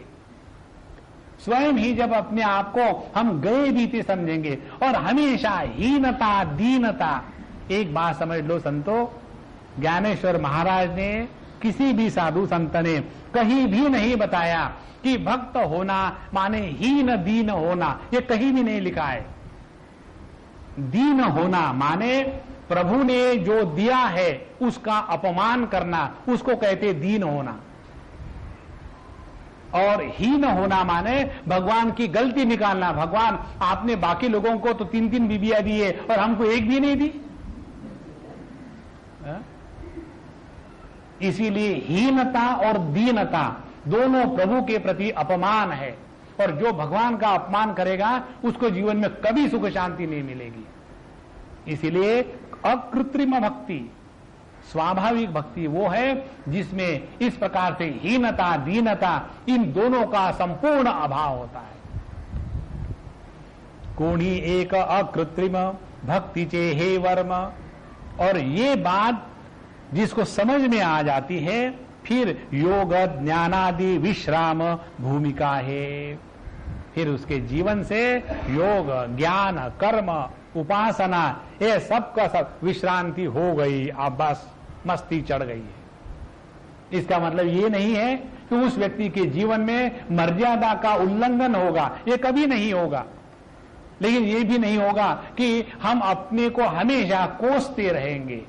स्वयं ही जब अपने आप को हम गए बीते समझेंगे और हमेशा हीनता दीनता, एक बात समझ लो संतो, ज्ञानेश्वर महाराज ने, किसी भी साधु संत ने कहीं भी नहीं बताया कि भक्त होना माने हीन दीन होना, ये कहीं भी नहीं लिखा है। दीन होना माने प्रभु ने जो दिया है उसका अपमान करना, उसको कहते दीन होना। और हीन होना माने भगवान की गलती निकालना, भगवान आपने बाकी लोगों को तो 3-3 बीबियां दी है और हमको एक भी नहीं दी। इसीलिए हीनता और दीनता दोनों प्रभु के प्रति अपमान है, और जो भगवान का अपमान करेगा उसको जीवन में कभी सुख शांति नहीं मिलेगी। इसीलिए अकृत्रिम भक्ति, स्वाभाविक भक्ति वो है जिसमें इस प्रकार से हीनता दीनता इन दोनों का संपूर्ण अभाव होता है। कोणी एक अकृत्रिम भक्ति चे हे वर्म। और ये बात जिसको समझ में आ जाती है, फिर योग ज्ञानादि विश्राम भूमिका है। फिर उसके जीवन से योग ज्ञान कर्म उपासना ये सब का सब विश्रांति हो गई, अब बस मस्ती चढ़ गई है। इसका मतलब ये नहीं है कि उस व्यक्ति के जीवन में मर्यादा का उल्लंघन होगा, ये कभी नहीं होगा। लेकिन ये भी नहीं होगा कि हम अपने को हमेशा कोसते रहेंगे।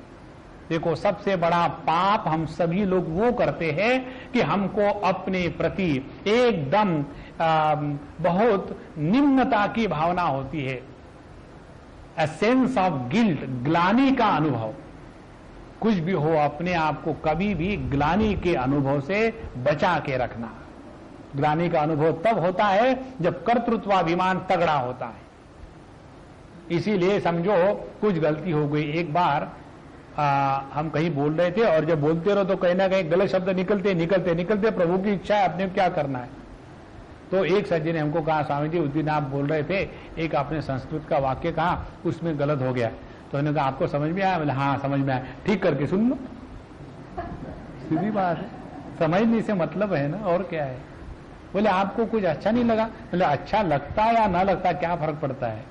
देखो, सबसे बड़ा पाप हम सभी लोग वो करते हैं कि हमको अपने प्रति एकदम बहुत निम्नता की भावना होती है, अ सेंस ऑफ गिल्ट, ग्लानि का अनुभव। कुछ भी हो, अपने आप को कभी भी ग्लानि के अनुभव से बचा के रखना। ग्लानि का अनुभव तब होता है जब कर्तृत्वाभिमान तगड़ा होता है। इसीलिए समझो कुछ गलती हो गई। एक बार हम कहीं बोल रहे थे और जब बोलते रहो तो कहीं ना कहीं गलत शब्द निकलते, प्रभु की इच्छा है, अपने क्या करना है। तो एक सज्जन ने हमको कहा, स्वामी जी उस दिन आप बोल रहे थे, एक आपने संस्कृत का वाक्य कहा, उसमें गलत हो गया। तो उन्होंने कहा आपको समझ में आया? बोले हाँ समझ में आया, ठीक करके सुन लो। सीधी बात है, समझने से मतलब है ना, और क्या है। बोले आपको कुछ अच्छा नहीं लगा? बोले अच्छा लगता या ना लगता क्या फर्क पड़ता है,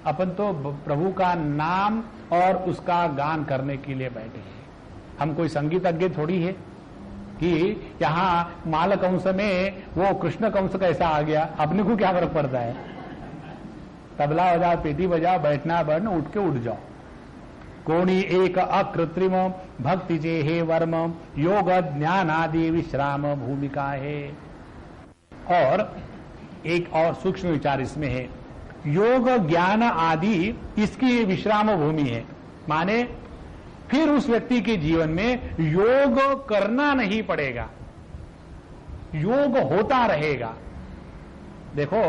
अपन तो प्रभु का नाम और उसका गान करने के लिए बैठे हैं। हम कोई संगीतज्ञ थोड़ी है कि यहाँ माल कंस में वो कृष्ण कंस कैसा आ गया, अपने को क्या फर्क पड़ता है। तबला बजाओ, पेटी बजाओ, बैठना बैठना, उठ के उठ जाओ। कोणी एक अकृत्रिम भक्ति जे हे वर्म, योग ज्ञान आदि विश्राम भूमिका है। और एक और सूक्ष्म विचार इसमें है, योग ज्ञान आदि इसकी विश्राम भूमि है। माने फिर उस व्यक्ति के जीवन में योग करना नहीं पड़ेगा, योग होता रहेगा। देखो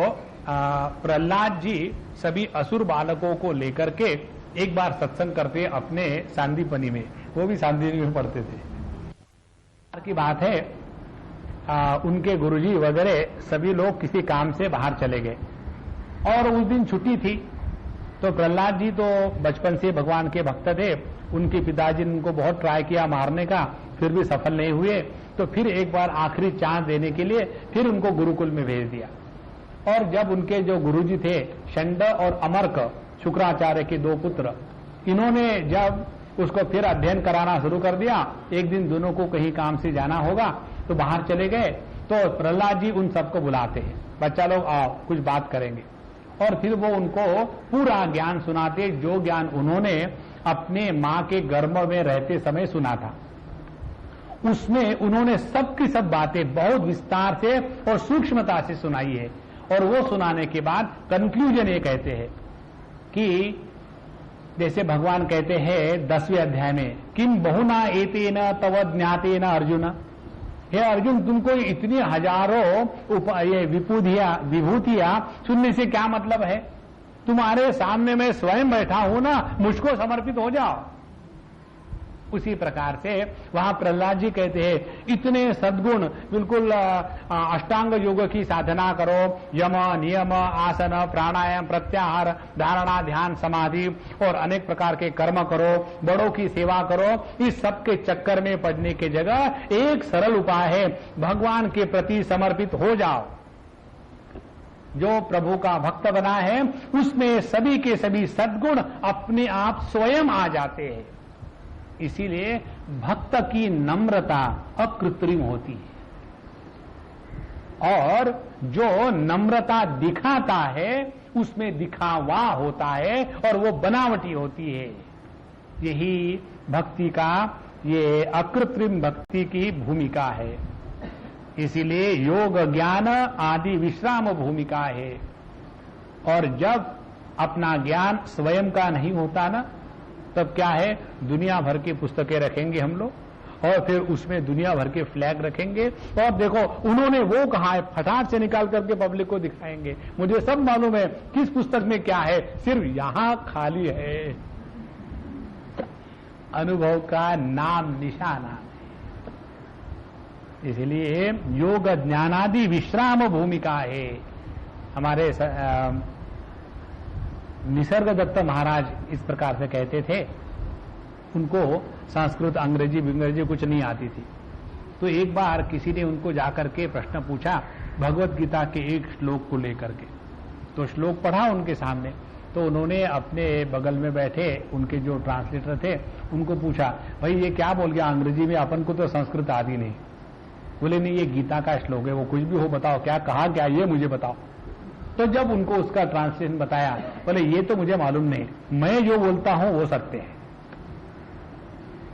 प्रहलाद जी सभी असुर बालकों को लेकर के एक बार सत्संग करते अपने सांदीपनी में, वो भी सांदीपनी में पढ़ते थे। की बात है, उनके गुरुजी वगैरह सभी लोग किसी काम से बाहर चले गए और उस दिन छुट्टी थी। तो प्रहलाद जी तो बचपन से भगवान के भक्त थे, उनके पिताजी ने उनको बहुत ट्राई किया मारने का, फिर भी सफल नहीं हुए। तो फिर एक बार आखिरी चांस देने के लिए फिर उनको गुरुकुल में भेज दिया। और जब उनके जो गुरुजी थे षंड और अमर्क, शुक्राचार्य के दो पुत्र, इन्होंने जब उसको फिर अध्ययन कराना शुरू कर दिया, एक दिन दोनों को कहीं काम से जाना होगा तो बाहर चले गए। तो प्रहलाद जी उन सबको बुलाते हैं, बच्चा लोग आओ कुछ बात करेंगे। और फिर वो उनको पूरा ज्ञान सुनाते, जो ज्ञान उन्होंने अपने मां के गर्भ में रहते समय सुना था। उसमें उन्होंने सबकी सब बातें बहुत विस्तार से और सूक्ष्मता से सुनाई है। और वो सुनाने के बाद कंक्लूजन ये कहते हैं कि जैसे भगवान कहते हैं 10वें अध्याय में, किम बहुना एतेन तव ज्ञातेन अर्जुन, हे अर्जुन तुमको इतनी हजारों ये विभूतियां सुनने से क्या मतलब है, तुम्हारे सामने मैं स्वयं बैठा हूं ना, मुझको समर्पित हो जाओ। उसी प्रकार से वहां प्रहलाद जी कहते हैं इतने सद्गुण, बिल्कुल अष्टांग योग की साधना करो, यम नियम आसन प्राणायाम प्रत्याहार धारणा ध्यान समाधि और अनेक प्रकार के कर्म करो, बड़ों की सेवा करो। इस सब के चक्कर में पड़ने की जगह एक सरल उपाय है, भगवान के प्रति समर्पित हो जाओ। जो प्रभु का भक्त बना है उसमें सभी के सभी सद्गुण अपने आप स्वयं आ जाते हैं। इसीलिए भक्त की नम्रता अकृत्रिम होती है और जो नम्रता दिखाता है उसमें दिखावा होता है और वो बनावटी होती है। यही भक्ति का, ये अकृत्रिम भक्ति की भूमिका है। इसीलिए योग ज्ञान आदि विश्राम भूमिका है। और जब अपना ज्ञान स्वयं का नहीं होता ना, तब क्या है, दुनिया भर की पुस्तकें रखेंगे हम लोग और फिर उसमें दुनिया भर के फ्लैग रखेंगे और देखो उन्होंने वो कहा है, फटाक से निकाल करके पब्लिक को दिखाएंगे, मुझे सब मालूम है किस पुस्तक में क्या है, सिर्फ यहां खाली है, अनुभव का नाम निशाना। इसलिए योग ज्ञानादि विश्राम भूमिका है। हमारे निसर्गदत्त महाराज इस प्रकार से कहते थे, उनको संस्कृत अंग्रेजी कुछ नहीं आती थी। तो एक बार किसी ने उनको जाकर के प्रश्न पूछा भगवत गीता के एक श्लोक को लेकर के। तो श्लोक पढ़ा उनके सामने, तो उन्होंने अपने बगल में बैठे उनके जो ट्रांसलेटर थे उनको पूछा, भाई ये क्या बोल गया अंग्रेजी में, अपन को तो संस्कृत आती नहीं। बोले नहीं, ये गीता का श्लोक है, वो कुछ भी हो बताओ, क्या कहा क्या ये मुझे बताओ। तो जब उनको उसका ट्रांसलेशन बताया, बोले ये तो मुझे मालूम नहीं, मैं जो बोलता हूं वो सत्य है।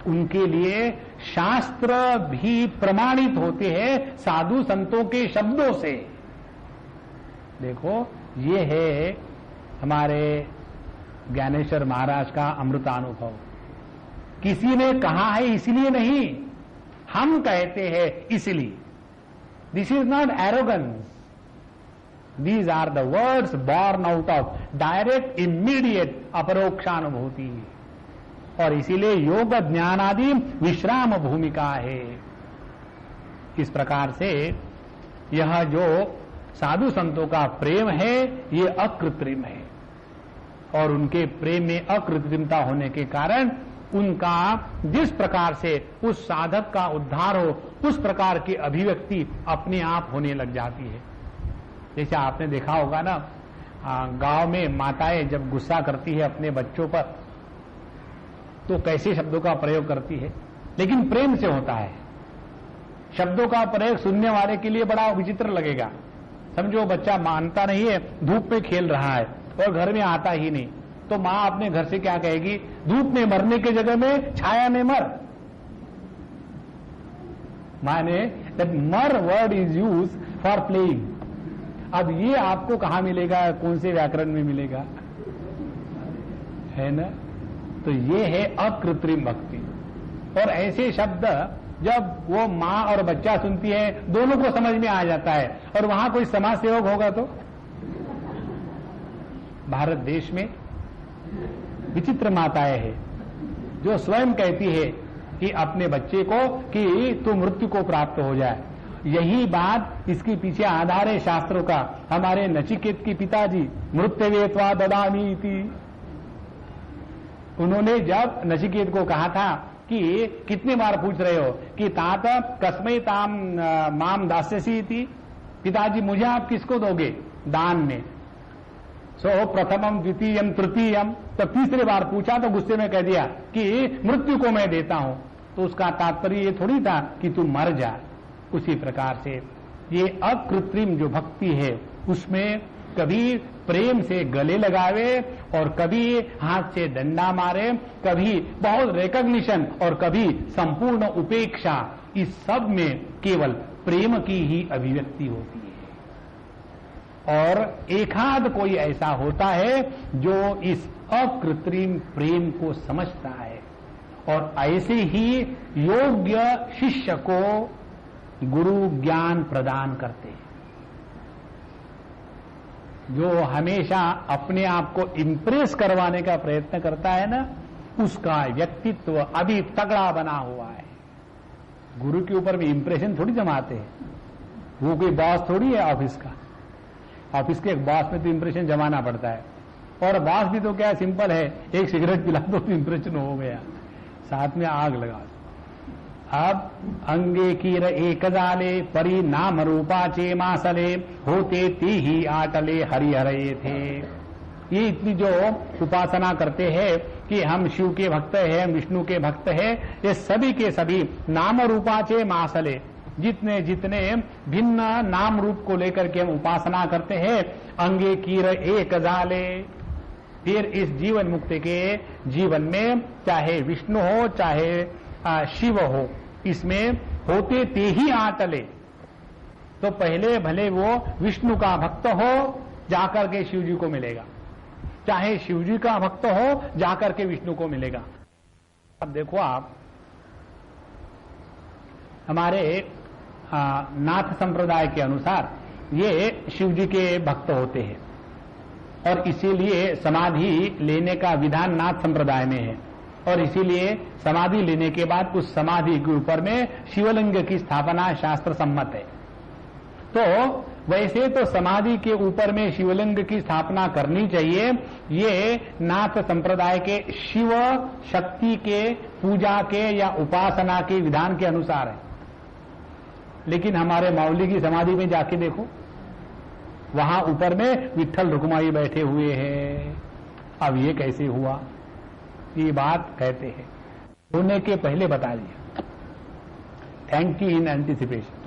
उनके लिए शास्त्र भी प्रमाणित होते हैं साधु संतों के शब्दों से। देखो ये है हमारे ज्ञानेश्वर महाराज का अमृतानुभव। किसी ने कहा है इसलिए नहीं, हम कहते हैं इसलिए। This is not arrogance. These are the words born out of direct immediate अपरोक्षानुभूति। और इसीलिए योग ज्ञान आदि विश्राम भूमिका है। इस प्रकार से यह जो साधु संतों का प्रेम है ये अकृत्रिम है, और उनके प्रेम में अकृत्रिमता होने के कारण उनका जिस प्रकार से उस साधक का उद्धार हो उस प्रकार की अभिव्यक्ति अपने आप होने लग जाती है। जैसे आपने देखा होगा ना, गांव में माताएं जब गुस्सा करती है अपने बच्चों पर तो कैसे शब्दों का प्रयोग करती है, लेकिन प्रेम से होता है। शब्दों का प्रयोग सुनने वाले के लिए बड़ा विचित्र लगेगा। समझो बच्चा मानता नहीं है, धूप में खेल रहा है और घर में आता ही नहीं, तो मां अपने घर से क्या कहेगी, धूप में मरने की जगह में छाया में मर। माने दैट मर word is use for playing. अब ये आपको कहां मिलेगा, कौन से व्याकरण में मिलेगा, है ना? तो ये है अकृत्रिम भक्ति। और ऐसे शब्द जब वो मां और बच्चा सुनती है दोनों को समझ में आ जाता है। और वहां कोई समाज सेवक होगा तो भारत देश में विचित्र माताएं हैं जो स्वयं कहती है कि अपने बच्चे को कि तू मृत्यु को प्राप्त हो जाए। यही बात इसके पीछे आधार है शास्त्रों का। हमारे नचिकेत के पिताजी मृत्यवेत्वा ददामी इति, उन्होंने जब नचिकेत को कहा था कि कितने बार पूछ रहे हो कि तात कस्मै ताम माम दास्यसी थी, पिताजी मुझे आप किसको दोगे दान में? सो प्रथमम द्वितीयम तृतीयम, तो तीसरे बार पूछा तो गुस्से में कह दिया कि मृत्यु को मैं देता हूं। तो उसका तात्पर्य ये थोड़ी था कि तू मर जा। उसी प्रकार से ये अकृत्रिम जो भक्ति है उसमें कभी प्रेम से गले लगावे और कभी हाथ से डंडा मारे, कभी बहुत रिकॉग्निशन और कभी संपूर्ण उपेक्षा, इस सब में केवल प्रेम की ही अभिव्यक्ति होती है। और एकाध कोई ऐसा होता है जो इस अकृत्रिम प्रेम को समझता है और ऐसे ही योग्य शिष्य को गुरु ज्ञान प्रदान करते हैं। जो हमेशा अपने आप को इंप्रेस करवाने का प्रयत्न करता है ना, उसका व्यक्तित्व अभी तगड़ा बना हुआ है। गुरु के ऊपर भी इंप्रेशन थोड़ी जमाते हैं, वो कोई बॉस थोड़ी है ऑफिस का। ऑफिस के एक बॉस में तो इंप्रेशन जमाना पड़ता है, और बॉस भी तो क्या सिंपल है, एक सिगरेट पिला दो तो इंप्रेशन हो गया, साथ में आग लगा दो। अब अंगे कीर एक जाले परी नाम रूपा चे मासले होते ते ही आटले हरिहरे थे। ये इतनी जो उपासना करते हैं कि हम शिव के भक्त हैं, हम विष्णु के भक्त हैं, ये सभी के सभी नाम रूपा चे मासले, जितने जितने भिन्न नाम रूप को लेकर के हम उपासना करते हैं, अंगे कीर एक जाले। फिर इस जीवन मुक्त के जीवन में चाहे विष्णु हो चाहे शिव हो, इसमें होते ते ही आटले। तो पहले भले वो विष्णु का भक्त हो जाकर के शिव जी को मिलेगा, चाहे शिव जी का भक्त हो जाकर के विष्णु को मिलेगा। अब देखो आप, हमारे नाथ संप्रदाय के अनुसार ये शिव जी के भक्त होते हैं और इसीलिए समाधि लेने का विधान नाथ संप्रदाय में है, और इसीलिए समाधि लेने के बाद उस समाधि के ऊपर में शिवलिंग की स्थापना शास्त्र सम्मत है। तो वैसे तो समाधि के ऊपर में शिवलिंग की स्थापना करनी चाहिए, ये नाथ संप्रदाय के शिव शक्ति के पूजा के या उपासना के विधान के अनुसार है। लेकिन हमारे माउली की समाधि में जाके देखो, वहां ऊपर में विट्ठल रुक्माई बैठे हुए हैं। अब ये कैसे हुआ, ये बात कहते हैं होने के पहले बता दिया। Thank you in anticipation.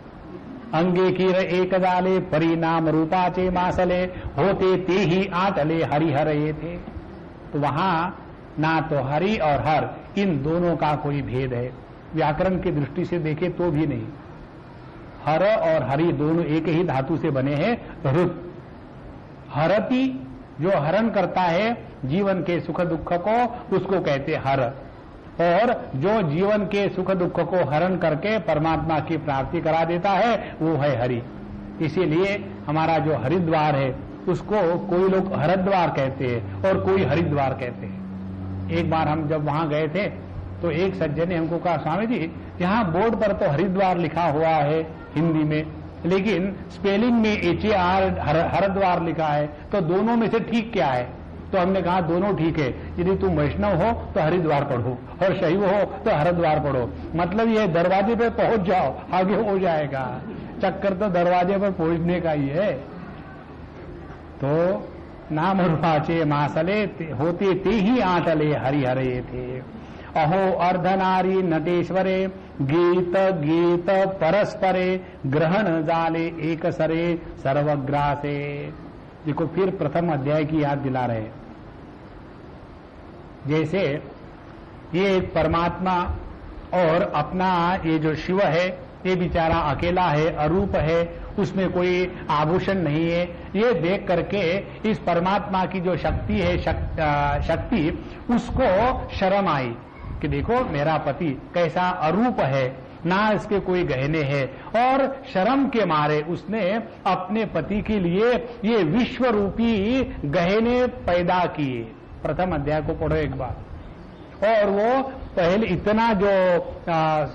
अंगे कीर एक जाले परिणाम रूपाचे मासले होते ते ही आटले हरिहरे थे। तो वहां ना तो हरि और हर, इन दोनों का कोई भेद है, व्याकरण की दृष्टि से देखे तो भी नहीं। हर और हरि दोनों एक ही धातु से बने हैं। हृत, हरति जो हरण करता है जीवन के सुख दुख को, उसको कहते हर, और जो जीवन के सुख दुख को हरण करके परमात्मा की प्राप्ति करा देता है वो है हरि। इसीलिए हमारा जो हरिद्वार है उसको कोई लोग हरिद्वार कहते हैं और कोई हरिद्वार कहते हैं। एक बार हम जब वहां गए थे तो एक सज्जन ने हमको कहा, स्वामी जी यहाँ बोर्ड पर तो हरिद्वार लिखा हुआ है हिंदी में, लेकिन स्पेलिंग में HAR हरिद्वार लिखा है, तो दोनों में से ठीक क्या है? तो हमने कहा दोनों ठीक है, यदि तुम वैष्णव हो तो हरिद्वार पढ़ो और शैव हो तो हरिद्वार पढ़ो। मतलब ये दरवाजे पे पहुंच जाओ, आगे हो जाएगा। चक्कर तो दरवाजे पर पहुंचने का ही है। तो नाम रूपाचे मासले होते ते ही आटले हरिहरे थे। अहो अर्धनारी नटेश्वरे गीत गीत परस्परे ग्रहण जाले एक सरे सर्वग्रासे। देखो फिर प्रथम अध्याय की याद दिला रहे। जैसे ये एक परमात्मा और अपना ये जो शिव है ये बेचारा अकेला है, अरूप है, उसमें कोई आभूषण नहीं है। ये देख करके इस परमात्मा की जो शक्ति है शक्ति उसको शर्म आई कि देखो मेरा पति कैसा अरूप है, ना इसके कोई गहने हैं, और शर्म के मारे उसने अपने पति के लिए ये विश्व रूपी गहने पैदा किए। प्रथम अध्याय को पढ़ो एक बार। और वो पहले इतना जो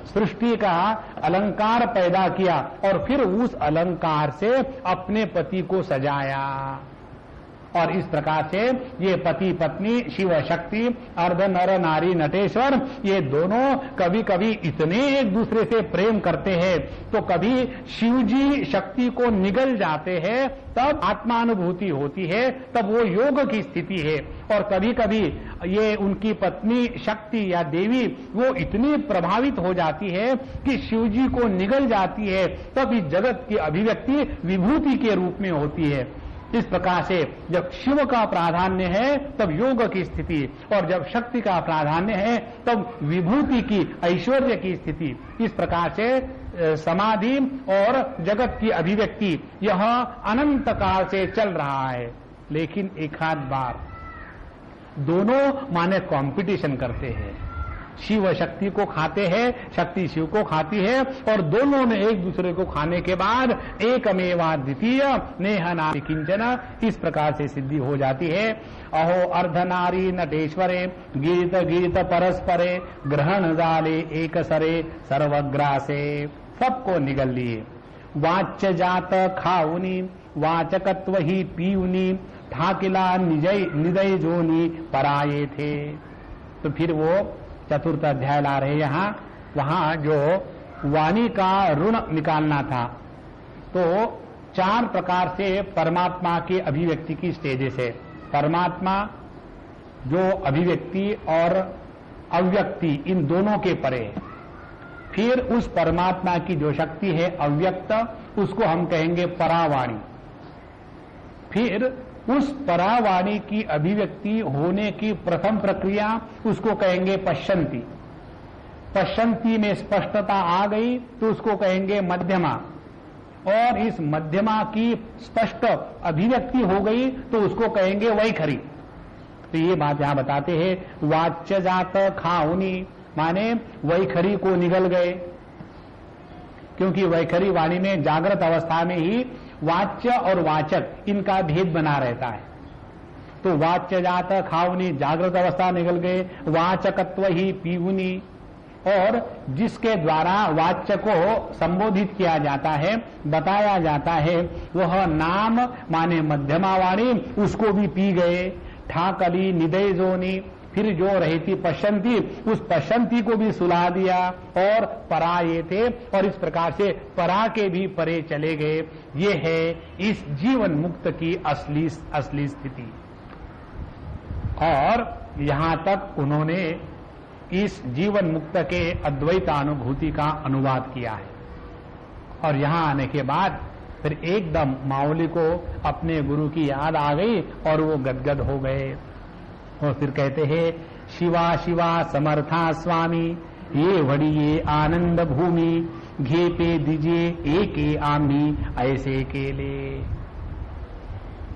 सृष्टि का अलंकार पैदा किया और फिर उस अलंकार से अपने पति को सजाया। और इस प्रकार से ये पति पत्नी शिव शक्ति अर्ध नर नारी नटेश्वर ये दोनों कभी कभी इतने एक दूसरे से प्रेम करते हैं तो कभी शिव जी शक्ति को निगल जाते हैं, तब आत्मानुभूति होती है, तब वो योग की स्थिति है। और कभी कभी ये उनकी पत्नी शक्ति या देवी वो इतनी प्रभावित हो जाती है कि शिव जी को निगल जाती है, तब इस जगत की अभिव्यक्ति विभूति के रूप में होती है। इस प्रकार से जब शिव का प्राधान्य है तब योग की स्थिति, और जब शक्ति का प्राधान्य है तब विभूति की ऐश्वर्य की स्थिति। इस प्रकार से समाधि और जगत की अभिव्यक्ति यह अनंत काल से चल रहा है। लेकिन एक आध बार दोनों माने कंपटीशन करते हैं। शिव शक्ति को खाते हैं, शक्ति शिव को खाती है, और दोनों ने एक दूसरे को खाने के बाद एकमेवा द्वितीय नेह नास्ति किंचन, इस प्रकार से सिद्धि हो जाती है। अहो अर्धनारी नटेश्वरे गीत गीत परस्परे ग्रहण जाले एक सरे सर्वग्रासे। सबको निगल लिए। वाच्य जात खाऊनी वाचकत्व ही पीऊनी ठाकिला निदय जोनी पराये थे। तो फिर वो चतुर्थ अध्याय ला रहे यहाँ। वहां जो वाणी का ऋण निकालना था, तो 4 प्रकार से परमात्मा के अभिव्यक्ति की स्टेजेस है। परमात्मा जो अभिव्यक्ति और अव्यक्ति इन दोनों के परे है। फिर उस परमात्मा की जो शक्ति है अव्यक्त, उसको हम कहेंगे परावाणी। फिर उस परावाणी की अभिव्यक्ति होने की प्रथम प्रक्रिया उसको कहेंगे पश्यंती। पश्यंती में स्पष्टता आ गई तो उसको कहेंगे मध्यमा, और इस मध्यमा की स्पष्ट अभिव्यक्ति हो गई तो उसको कहेंगे वैखरी। तो ये बात यहां बताते हैं। वाच्य जात खाऊनी माने वैखरी को निगल गए, क्योंकि वैखरी वाणी में जागृत अवस्था में ही वाच्य और वाचक इनका भेद बना रहता है। तो वाच्य जात खाऊनी जागृत अवस्था निकल गए, वाचकत्व ही पीऊनी, और जिसके द्वारा वाच्य को संबोधित किया जाता है, बताया जाता है, वह नाम माने मध्यमा वाणी, उसको भी पी गए। ठाकली निदय जोनी, फिर जो रही थी पश्यंती, उस पश्यंती को भी सुला दिया, और पराये थे, और इस प्रकार से परा के भी परे चले गए। ये है इस जीवन मुक्त की असली स्थिति। और यहां तक उन्होंने इस जीवन मुक्त के अद्वैतानुभूति का अनुवाद किया है। और यहां आने के बाद फिर एकदम माऊली को अपने गुरु की याद आ गई और वो गदगद हो गए। और फिर कहते हैं, शिवा शिवा समर्था स्वामी ये वड़िए आनंद भूमि घे पे दीजिए एके आम्ही ऐसे केले।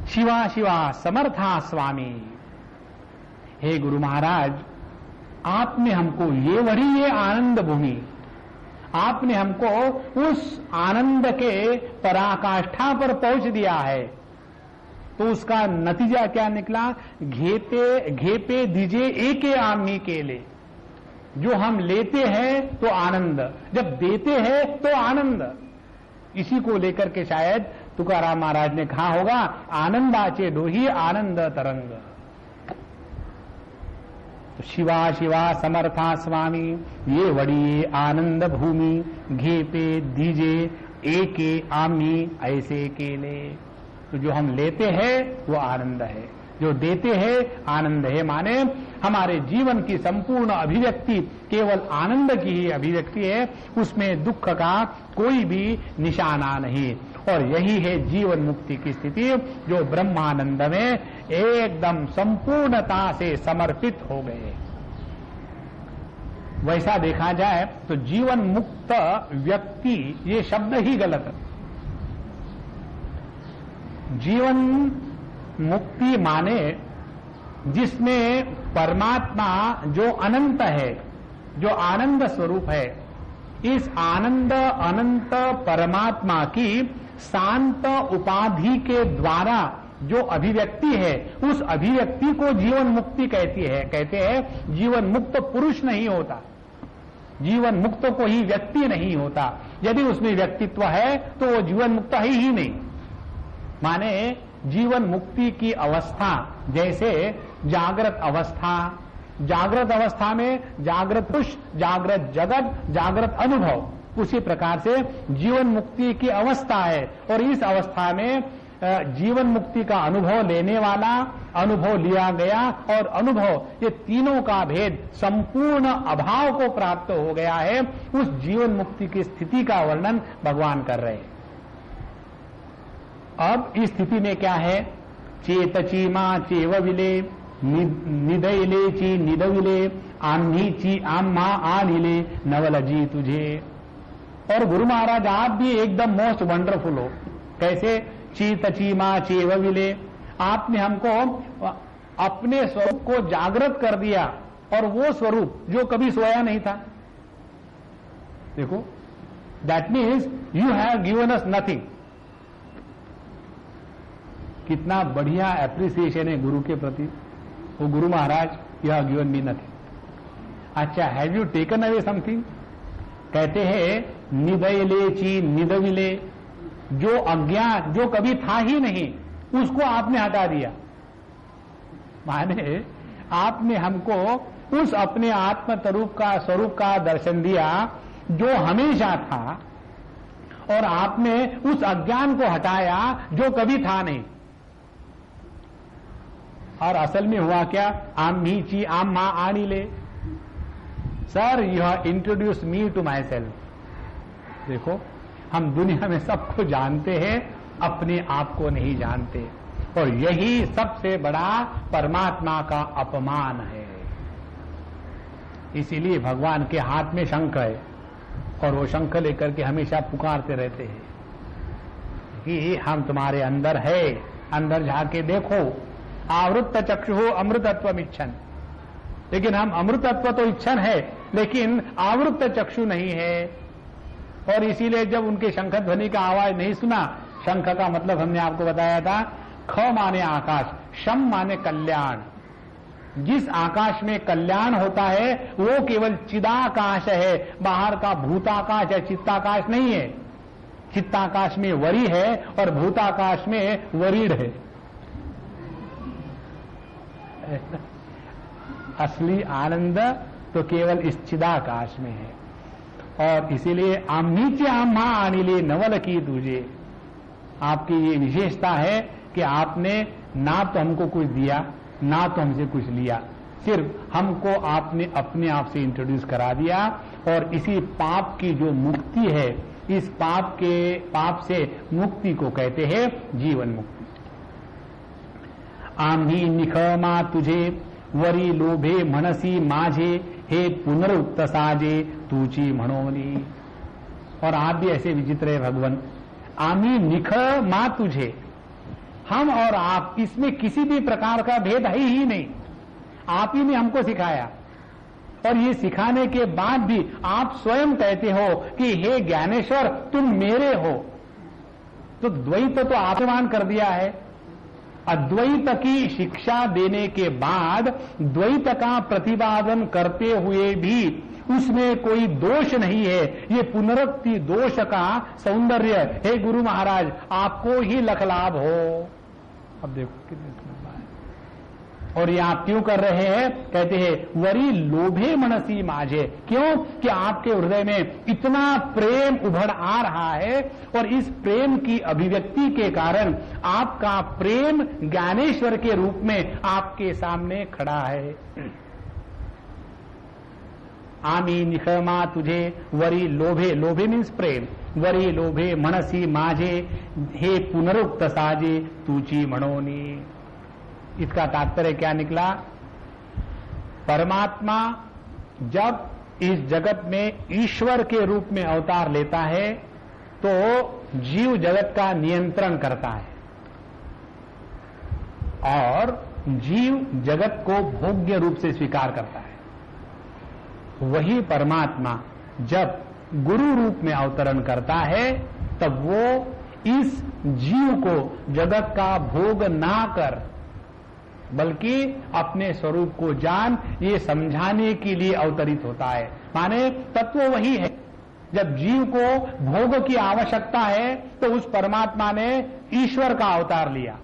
शिवा शिवा समर्था स्वामी, हे गुरु महाराज आपने हमको ये वड़िए आनंद भूमि, आपने हमको उस आनंद के पराकाष्ठा पर पहुंच दिया है। तो उसका नतीजा क्या निकला? घेपे दीजिए एके आमी के लिए। जो हम लेते हैं तो आनंद, जब देते हैं तो आनंद। इसी को लेकर के शायद तुकाराम महाराज ने कहा होगा, आनंदाचे डोही आनंद तरंग। तो शिवा शिवा समर्था स्वामी ये वड़ी आनंद भूमि, घेपे दीजे एके आमी ऐसे केले। तो जो हम लेते हैं वो आनंद है, जो देते हैं आनंद है। माने हमारे जीवन की संपूर्ण अभिव्यक्ति केवल आनंद की ही अभिव्यक्ति है, उसमें दुख का कोई भी निशाना नहीं। और यही है जीवन मुक्ति की स्थिति, जो ब्रह्मानंद में एकदम संपूर्णता से समर्पित हो गए। वैसा देखा जाए तो जीवन मुक्त व्यक्ति ये शब्द ही गलत है। जीवन मुक्ति माने जिसमें परमात्मा जो अनंत है, जो आनंद स्वरूप है, इस आनंद अनंत परमात्मा की शांत उपाधि के द्वारा जो अभिव्यक्ति है, उस अभिव्यक्ति को जीवन मुक्ति कहते हैं। जीवन मुक्त पुरुष नहीं होता, जीवन मुक्त को ही व्यक्ति नहीं होता। यदि उसमें व्यक्तित्व है तो वो जीवन मुक्त है ही नहीं। माने जीवन मुक्ति की अवस्था जैसे जागृत अवस्था, जागृत अवस्था में जागृत पुरुष, जागृत जगत, जागृत अनुभव, उसी प्रकार से जीवन मुक्ति की अवस्था है। और इस अवस्था में जीवन मुक्ति का अनुभव लेने वाला, अनुभव लिया गया और अनुभव, ये तीनों का भेद संपूर्ण अभाव को प्राप्त हो गया है। उस जीवन मुक्ति की स्थिति का वर्णन भगवान कर रहे हैं। अब इस स्थिति में क्या है? चेतची मां चेव विले, निदयले ची निदविले, आम्ही ची आम्हा आनिले, नवलजी तुझे। और गुरु महाराज आप भी एकदम मोस्ट वंडरफुल हो। कैसे? चीतची मां चेव विले, आपने हमको अपने स्वरूप को जागृत कर दिया, और वो स्वरूप जो कभी सोया नहीं था। देखो, that means you have given us nothing. कितना बढ़िया एप्रिसिएशन है गुरु के प्रति। वो गुरु महाराज, you have given me nothing. अच्छा, have you taken away something? कहते हैं निदयले ची निदविले, जो अज्ञान, जो कभी था ही नहीं, उसको आपने हटा दिया। माने आपने हमको उस अपने आत्म स्वरूप का दर्शन दिया जो हमेशा था, और आपने उस अज्ञान को हटाया जो कभी था नहीं। और असल में हुआ क्या? आम्ही ची आम्हा आनिले। Sir, you have introduce me to myself. देखो, हम दुनिया में सबको जानते हैं, अपने आप को नहीं जानते, और यही सबसे बड़ा परमात्मा का अपमान है। इसीलिए भगवान के हाथ में शंख है, और वो शंख लेकर के हमेशा पुकारते रहते हैं कि हम तुम्हारे अंदर है, अंदर जाके देखो। आवृत्त चक्षु अमृतत्व इच्छन, लेकिन हम अमृतत्व तो इच्छन है, लेकिन आवृत्त चक्षु नहीं है। और इसीलिए जब उनके शंख ध्वनि का आवाज नहीं सुना, शंख का मतलब हमने आपको बताया था, ख माने आकाश, शम माने कल्याण। जिस आकाश में कल्याण होता है वो केवल चिदाकाश है, बाहर का भूताकाश है, चित्ताकाश नहीं है। चित्ताकाश में वरी है और भूताकाश में वरीड है। असली आनंद तो केवल इस चिदाकाश में है। और इसीलिए आम्हीचे आम्हा आनिले नवल की तुझे। आपकी ये विशेषता है कि आपने ना तो हमको कुछ दिया, ना तो हमसे कुछ लिया, सिर्फ हमको आपने अपने आप से इंट्रोड्यूस करा दिया। और इसी पाप की जो मुक्ति है, इस पाप से मुक्ति को कहते हैं जीवन मुक्ति। आम्ही निखमा तुझे, वरी लोभे मनसी माझे, हे पुनरुक्त साजे तूची म्हणोनी। और आप भी ऐसे विचित्र है भगवान। आम्ही निख मा तुझे, हम और आप, इसमें किसी भी प्रकार का भेद है ही नहीं। आप ही ने हमको सिखाया। और ये सिखाने के बाद भी आप स्वयं कहते हो कि हे ज्ञानेश्वर तुम मेरे हो, तो द्वैत तो अपमान कर दिया है। अद्वैत की शिक्षा देने के बाद द्वैत का प्रतिपादन करते हुए भी उसमें कोई दोष नहीं है, ये पुनरुक्ति दोष का सौंदर्य हे गुरु महाराज आपको ही लखलाभ हो। अब देखो कितनी सुंदर है। और ये आप क्यों कर रहे हैं? कहते हैं वरी लोभे मनसी माझे, क्यों कि आपके हृदय में इतना प्रेम उभर आ रहा है और इस प्रेम की अभिव्यक्ति के कारण आपका प्रेम ज्ञानेश्वर के रूप में आपके सामने खड़ा है। आमी निखमा तुझे वरी लोभे, लोभे मीन्स प्रेम, वरी लोभे मनसी माझे हे पुनरुक्त साजे तुची मनोनी। इसका तात्पर्य क्या निकला? परमात्मा जब इस जगत में ईश्वर के रूप में अवतार लेता है तो जीव जगत का नियंत्रण करता है और जीव जगत को भोग्य रूप से स्वीकार करता है। वही परमात्मा जब गुरु रूप में अवतरण करता है तब वो इस जीव को जगत का भोग ना कर बल्कि अपने स्वरूप को जान ये समझाने के लिए अवतरित होता है। माने तत्व वही है। जब जीव को भोग की आवश्यकता है तो उस परमात्मा ने ईश्वर का अवतार लिया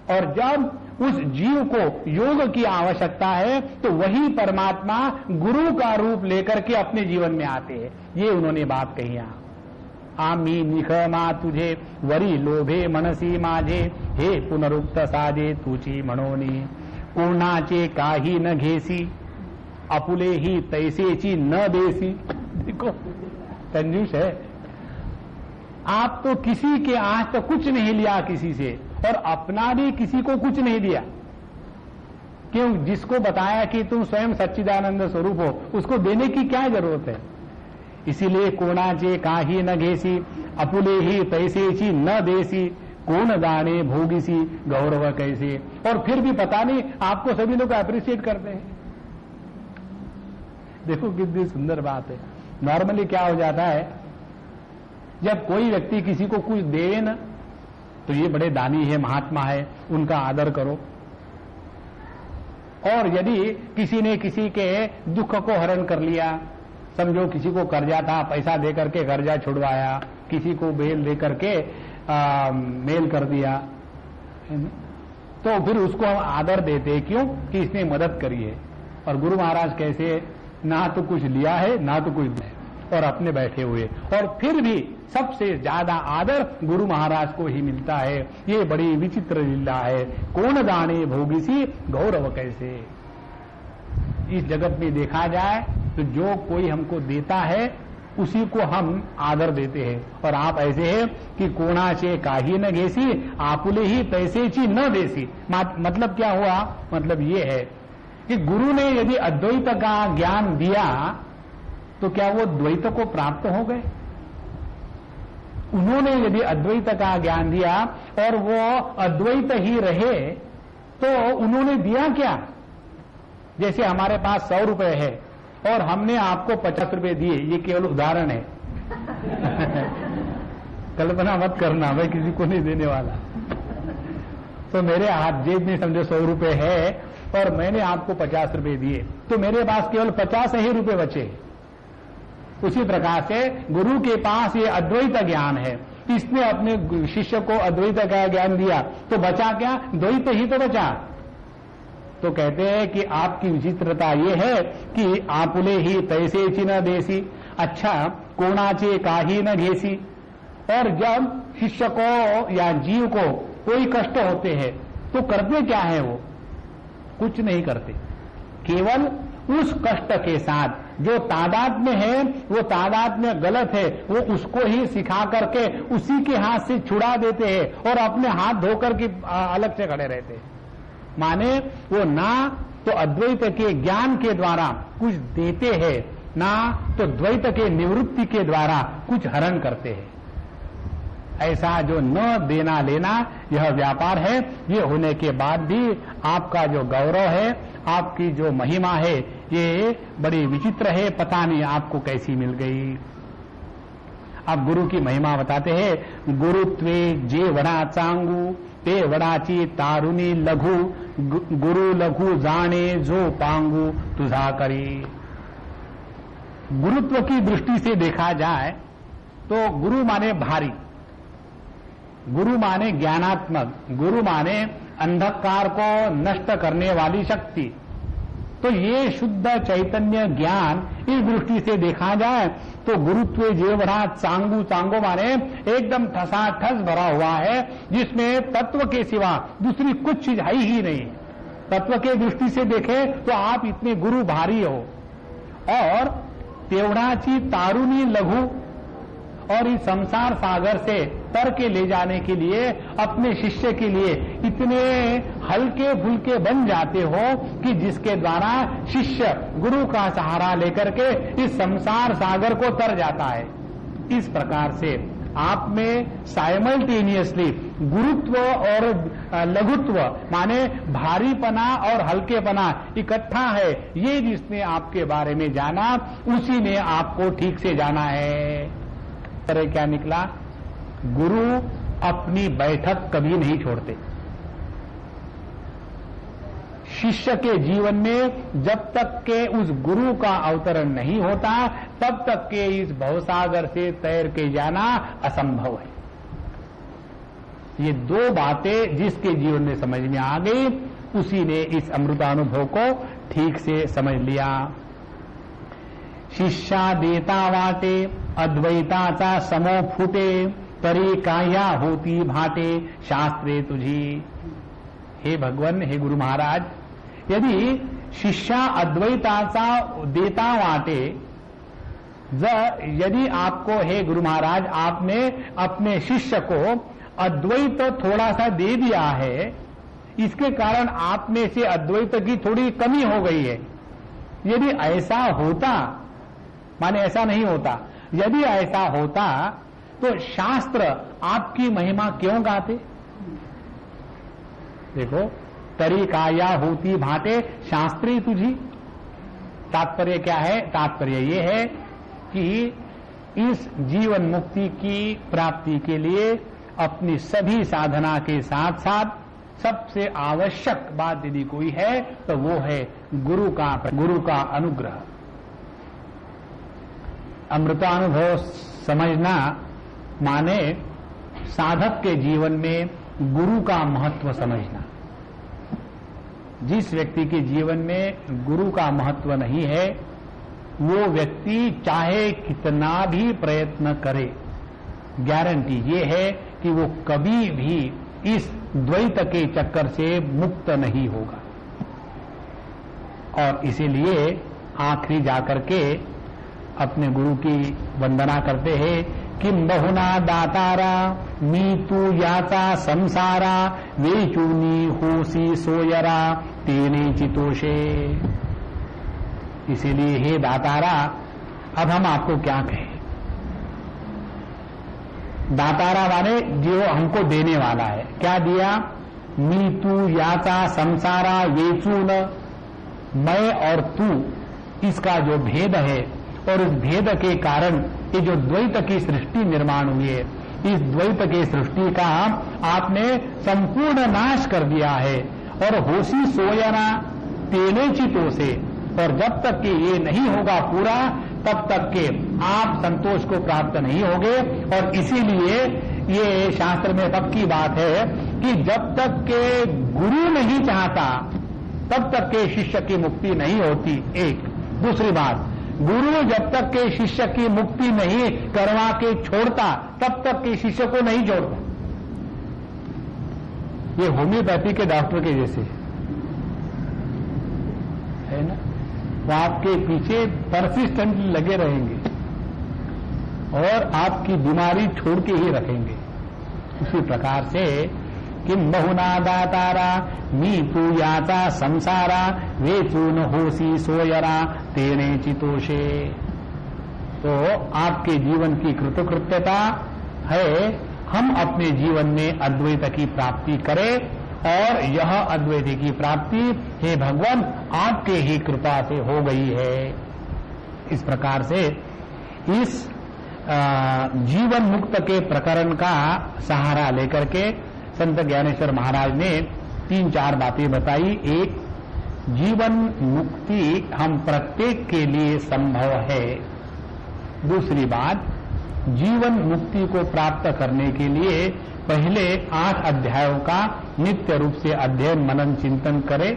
और जब उस जीव को योग की आवश्यकता है तो वही परमात्मा गुरु का रूप लेकर के अपने जीवन में आते हैं। ये उन्होंने बात कही यहां। आमी निखमा तुझे वरी लोभे मनसी माझे हे पुनरुक्त साजे तुची मनोनी। कोणाचे काही न घेसी अपुले ही तैसेची न देसी। देखो कंजूस है। आप तो किसी के आज तो कुछ नहीं लिया किसी से और अपना भी किसी को कुछ नहीं दिया। क्यों? जिसको बताया कि तुम स्वयं सच्चिदानंद स्वरूप हो उसको देने की क्या जरूरत है? इसीलिए कोणाचे काही न घेसी अपुले ही तैसेची न देसी कौन दाने भोगीसी गौरव कैसे। और फिर भी पता नहीं आपको सभी लोग अप्रिशिएट करते हैं। देखो कितनी सुंदर बात है। नॉर्मली क्या हो जाता है जब कोई व्यक्ति किसी को कुछ दे ना तो ये बड़े दानी है, महात्मा है, उनका आदर करो। और यदि किसी ने किसी के दुख को हरण कर लिया, समझो किसी को कर्जा था, पैसा दे करके कर्जा छुड़वाया, किसी को बेल दे करके मेल कर दिया, तो फिर उसको हम आदर देते क्यों कि इसने मदद करी है। और गुरु महाराज कैसे ना तो कुछ लिया है ना तो कुछ दिया और अपने बैठे हुए, और फिर भी सबसे ज्यादा आदर गुरु महाराज को ही मिलता है। ये बड़ी विचित्र लीला है। कौन दाने भोगीसी गौरव कैसे। इस जगत में देखा जाए तो जो कोई हमको देता है उसी को हम आदर देते हैं। और आप ऐसे हैं कि कोणाचे काही न घेसी आपुले ही तैसेची न देसी। मतलब क्या हुआ? मतलब ये है कि गुरु ने यदि अद्वैत का ज्ञान दिया तो क्या वो द्वैत को प्राप्त हो गए? उन्होंने यदि अद्वैत का ज्ञान दिया और वो अद्वैत ही रहे तो उन्होंने दिया क्या? जैसे हमारे पास 100 रुपए है और हमने आपको 50 रुपए दिए, ये केवल उदाहरण है। कल्पना मत करना, मैं किसी को नहीं देने वाला। तो मेरे हाथ जेब में समझो 100 रुपए है और मैंने आपको 50 रुपए दिए तो मेरे पास केवल 50 ही रुपए बचे। उसी प्रकार से गुरु के पास ये अद्वैत ज्ञान है, इसने अपने शिष्य को अद्वैत का ज्ञान दिया तो बचा क्या? द्वैत ही तो बचा। तो कहते हैं कि आपकी विचित्रता ये है कि आपुले ही तैसे न देसी। अच्छा, कोणाचे काही न घेसी। और जब शिष्य को या जीव को कोई कष्ट होते हैं तो करते क्या है? वो कुछ नहीं करते, केवल उस कष्ट के साथ जो तादाद में है, वो तादाद में गलत है, वो उसको ही सिखा करके उसी के हाथ से छुड़ा देते हैं और अपने हाथ धोकर के अलग से खड़े रहते हैं। माने वो ना तो अद्वैत के ज्ञान के द्वारा कुछ देते हैं, ना तो द्वैत के निवृत्ति के द्वारा कुछ हरण करते हैं। ऐसा जो न देना लेना यह व्यापार है, ये होने के बाद भी आपका जो गौरव है, आपकी जो महिमा है, ये बड़ी विचित्र है, पता नहीं आपको कैसी मिल गई। अब गुरु की महिमा बताते हैं, गुरुत्वे जे वडा चांगू ते वडाची तारुणी लघु, गुरु लघु जाने जो पांगू तुझा करी। गुरुत्व की दृष्टि से देखा जाए तो गुरु माने भारी, गुरु माने ज्ञानात्मक, गुरु माने अंधकार को नष्ट करने वाली शक्ति। तो ये शुद्ध चैतन्य ज्ञान इस दृष्टि से देखा जाए तो गुरुत्व जेवढ़ा चांगू, चांगो माने एकदम ठसाठस भरा हुआ है, जिसमें तत्व के सिवा दूसरी कुछ चीज है ही नहीं। तत्व के दृष्टि से देखें तो आप इतने गुरु भारी हो। और तेवढ़ाची तारुणी लघु, और इस संसार सागर से तर के ले जाने के लिए अपने शिष्य के लिए इतने हल्के फुल्के बन जाते हो कि जिसके द्वारा शिष्य गुरु का सहारा लेकर के इस संसार सागर को तर जाता है। इस प्रकार से आप में साइमल्टेनियसली गुरुत्व और लघुत्व माने भारीपना और हल्केपना इकट्ठा है। ये जिसने आपके बारे में जाना उसी ने आपको ठीक से जाना है। तरह क्या निकला, गुरु अपनी बैठक कभी नहीं छोड़ते। शिष्य के जीवन में जब तक के उस गुरु का अवतरण नहीं होता तब तक के इस भवसागर से तैर के जाना असंभव है। ये दो बातें जिसके जीवन में समझ में आ गई उसी ने इस अमृतानुभव को ठीक से समझ लिया। शिष्या देता वाटे अद्वैताचा समो फुटे, तरी काया होती भाटे शास्त्रे तुझी। हे भगवान, हे गुरु महाराज, यदि शिष्या अद्वैताचा देता वाटे, यदि आपको हे गुरु महाराज आपने अपने शिष्य को अद्वैत थोड़ा सा दे दिया है, इसके कारण आप में से अद्वैत की थोड़ी कमी हो गई है। यदि ऐसा होता, माने ऐसा नहीं होता, यदि ऐसा होता तो शास्त्र आपकी महिमा क्यों गाते? देखो, तरी काया होती भाटे शास्त्री तुझी। तात्पर्य क्या है? तात्पर्य ये है कि इस जीवन मुक्ति की प्राप्ति के लिए अपनी सभी साधना के साथ साथ सबसे आवश्यक बात यदि कोई है तो वो है गुरु का अनुग्रह। अमृतानुभव समझना माने साधक के जीवन में गुरु का महत्व समझना। जिस व्यक्ति के जीवन में गुरु का महत्व नहीं है वो व्यक्ति चाहे कितना भी प्रयत्न करे, गारंटी ये है कि वो कभी भी इस द्वैत के चक्कर से मुक्त नहीं होगा। और इसीलिए आखिरी जाकर के अपने गुरु की वंदना करते हैं, किम बहुना दातारा मी तू याचा संसारा, वेचूनी होसी सोयरा तेने चितोषे। इसीलिए हे दातारा, अब हम आपको क्या कहें? दातारा माने जो हमको देने वाला है। क्या दिया? मी तू याचा संसारा वेचून, मैं और तू, इसका जो भेद है और इस भेद के कारण ये जो द्वैत की सृष्टि निर्माण हुई है, इस द्वैत की सृष्टि का आपने संपूर्ण नाश कर दिया है। और होशी सोयना तेने चितों से, और जब तक कि ये नहीं होगा पूरा तब तक के आप संतोष को प्राप्त नहीं होगे। और इसीलिए ये शास्त्र में पक्की बात है कि जब तक के गुरु नहीं चाहता तब तक के शिष्य की मुक्ति नहीं होती। एक दूसरी बात, गुरु जब तक के शिष्य की मुक्ति नहीं करवा के छोड़ता तब तक के शिष्य को नहीं छोड़ता। ये होम्योपैथी के डॉक्टर के जैसे है ना, वो आपके पीछे परसिस्टेंट लगे रहेंगे और आपकी बीमारी छोड़ के ही रखेंगे। उसी प्रकार से किम बहुना दातारा मी तू याचा संसारा, वेचून होसी सोयरा तेने चितोषे। तो आपके जीवन की कृतकृत्यता है हम अपने जीवन में अद्वैत की प्राप्ति करें, और यह अद्वैत की प्राप्ति हे भगवान आपके ही कृपा से हो गई है। इस प्रकार से इस जीवन मुक्त के प्रकरण का सहारा लेकर के संत ज्ञानेश्वर महाराज ने 3-4 बातें बताई। एक, जीवन मुक्ति हम प्रत्येक के लिए संभव है। दूसरी बात, जीवन मुक्ति को प्राप्त करने के लिए पहले 8 अध्यायों का नित्य रूप से अध्ययन मनन चिंतन करें,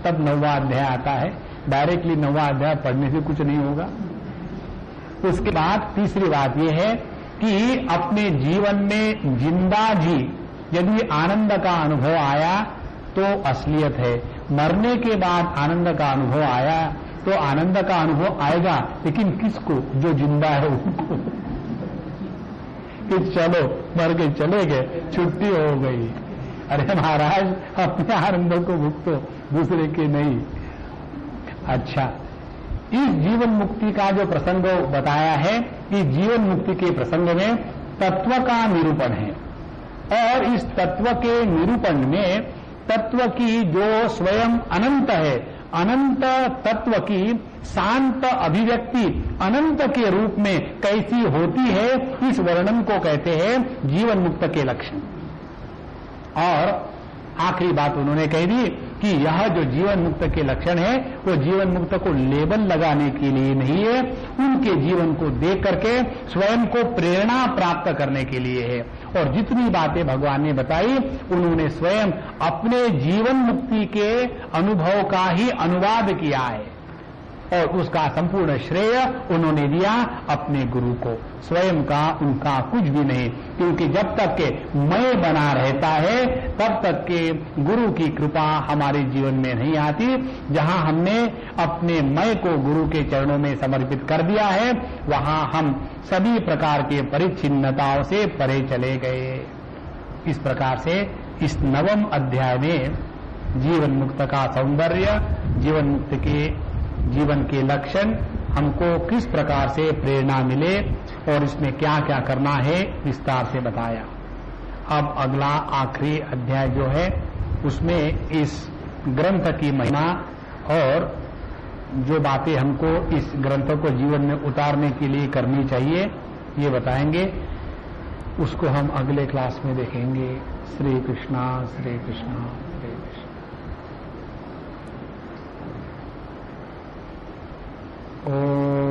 तब 9वां अध्याय आता है। डायरेक्टली 9वां अध्याय पढ़ने से कुछ नहीं होगा। उसके बाद तीसरी बात यह है कि अपने जीवन में जिंदा जी यदि आनंद का अनुभव आया तो असलियत है, मरने के बाद आनंद का अनुभव आया तो आनंद का अनुभव आएगा, लेकिन किसको? जो जिंदा है उनको। कि चलो मर गए, चले गए, छुट्टी हो गई। अरे महाराज, अपने आनंद को भुगतो, दूसरे के नहीं। अच्छा, इस जीवन मुक्ति का जो प्रसंग बताया है, इस जीवन मुक्ति के प्रसंग में तत्व का निरूपण है, और इस तत्व के निरूपण में तत्व की जो स्वयं अनंत है, अनंत तत्व की शांत अभिव्यक्ति अनंत के रूप में कैसी होती है, इस वर्णन को कहते हैं जीवन मुक्त के लक्षण। और आखिरी बात उन्होंने कह दी कि यह जो जीवन मुक्त के लक्षण है वो जीवन मुक्त को लेबल लगाने के लिए नहीं है, उनके जीवन को देख करके स्वयं को प्रेरणा प्राप्त करने के लिए है। और जितनी बातें भगवान ने बताई उन्होंने स्वयं अपने जीवन मुक्ति के अनुभव का ही अनुवाद किया है, और उसका संपूर्ण श्रेय उन्होंने दिया अपने गुरु को। स्वयं का उनका कुछ भी नहीं, क्योंकि जब तक के मैं बना रहता है तब तक के गुरु की कृपा हमारे जीवन में नहीं आती। जहां हमने अपने मैं को गुरु के चरणों में समर्पित कर दिया है, वहां हम सभी प्रकार के परिच्छिन्नताओं से परे चले गए। इस प्रकार से इस 9वें अध्याय में जीवन मुक्त का सौंदर्य, जीवन मुक्त के जीवन के लक्षण, हमको किस प्रकार से प्रेरणा मिले और इसमें क्या क्या करना है, विस्तार से बताया। अब अगला आखिरी अध्याय जो है उसमें इस ग्रंथ की महिमा और जो बातें हमको इस ग्रंथ को जीवन में उतारने के लिए करनी चाहिए ये बताएंगे। उसको हम अगले क्लास में देखेंगे। श्री कृष्णा श्री कृष्णा श्री कृष्ण। ओम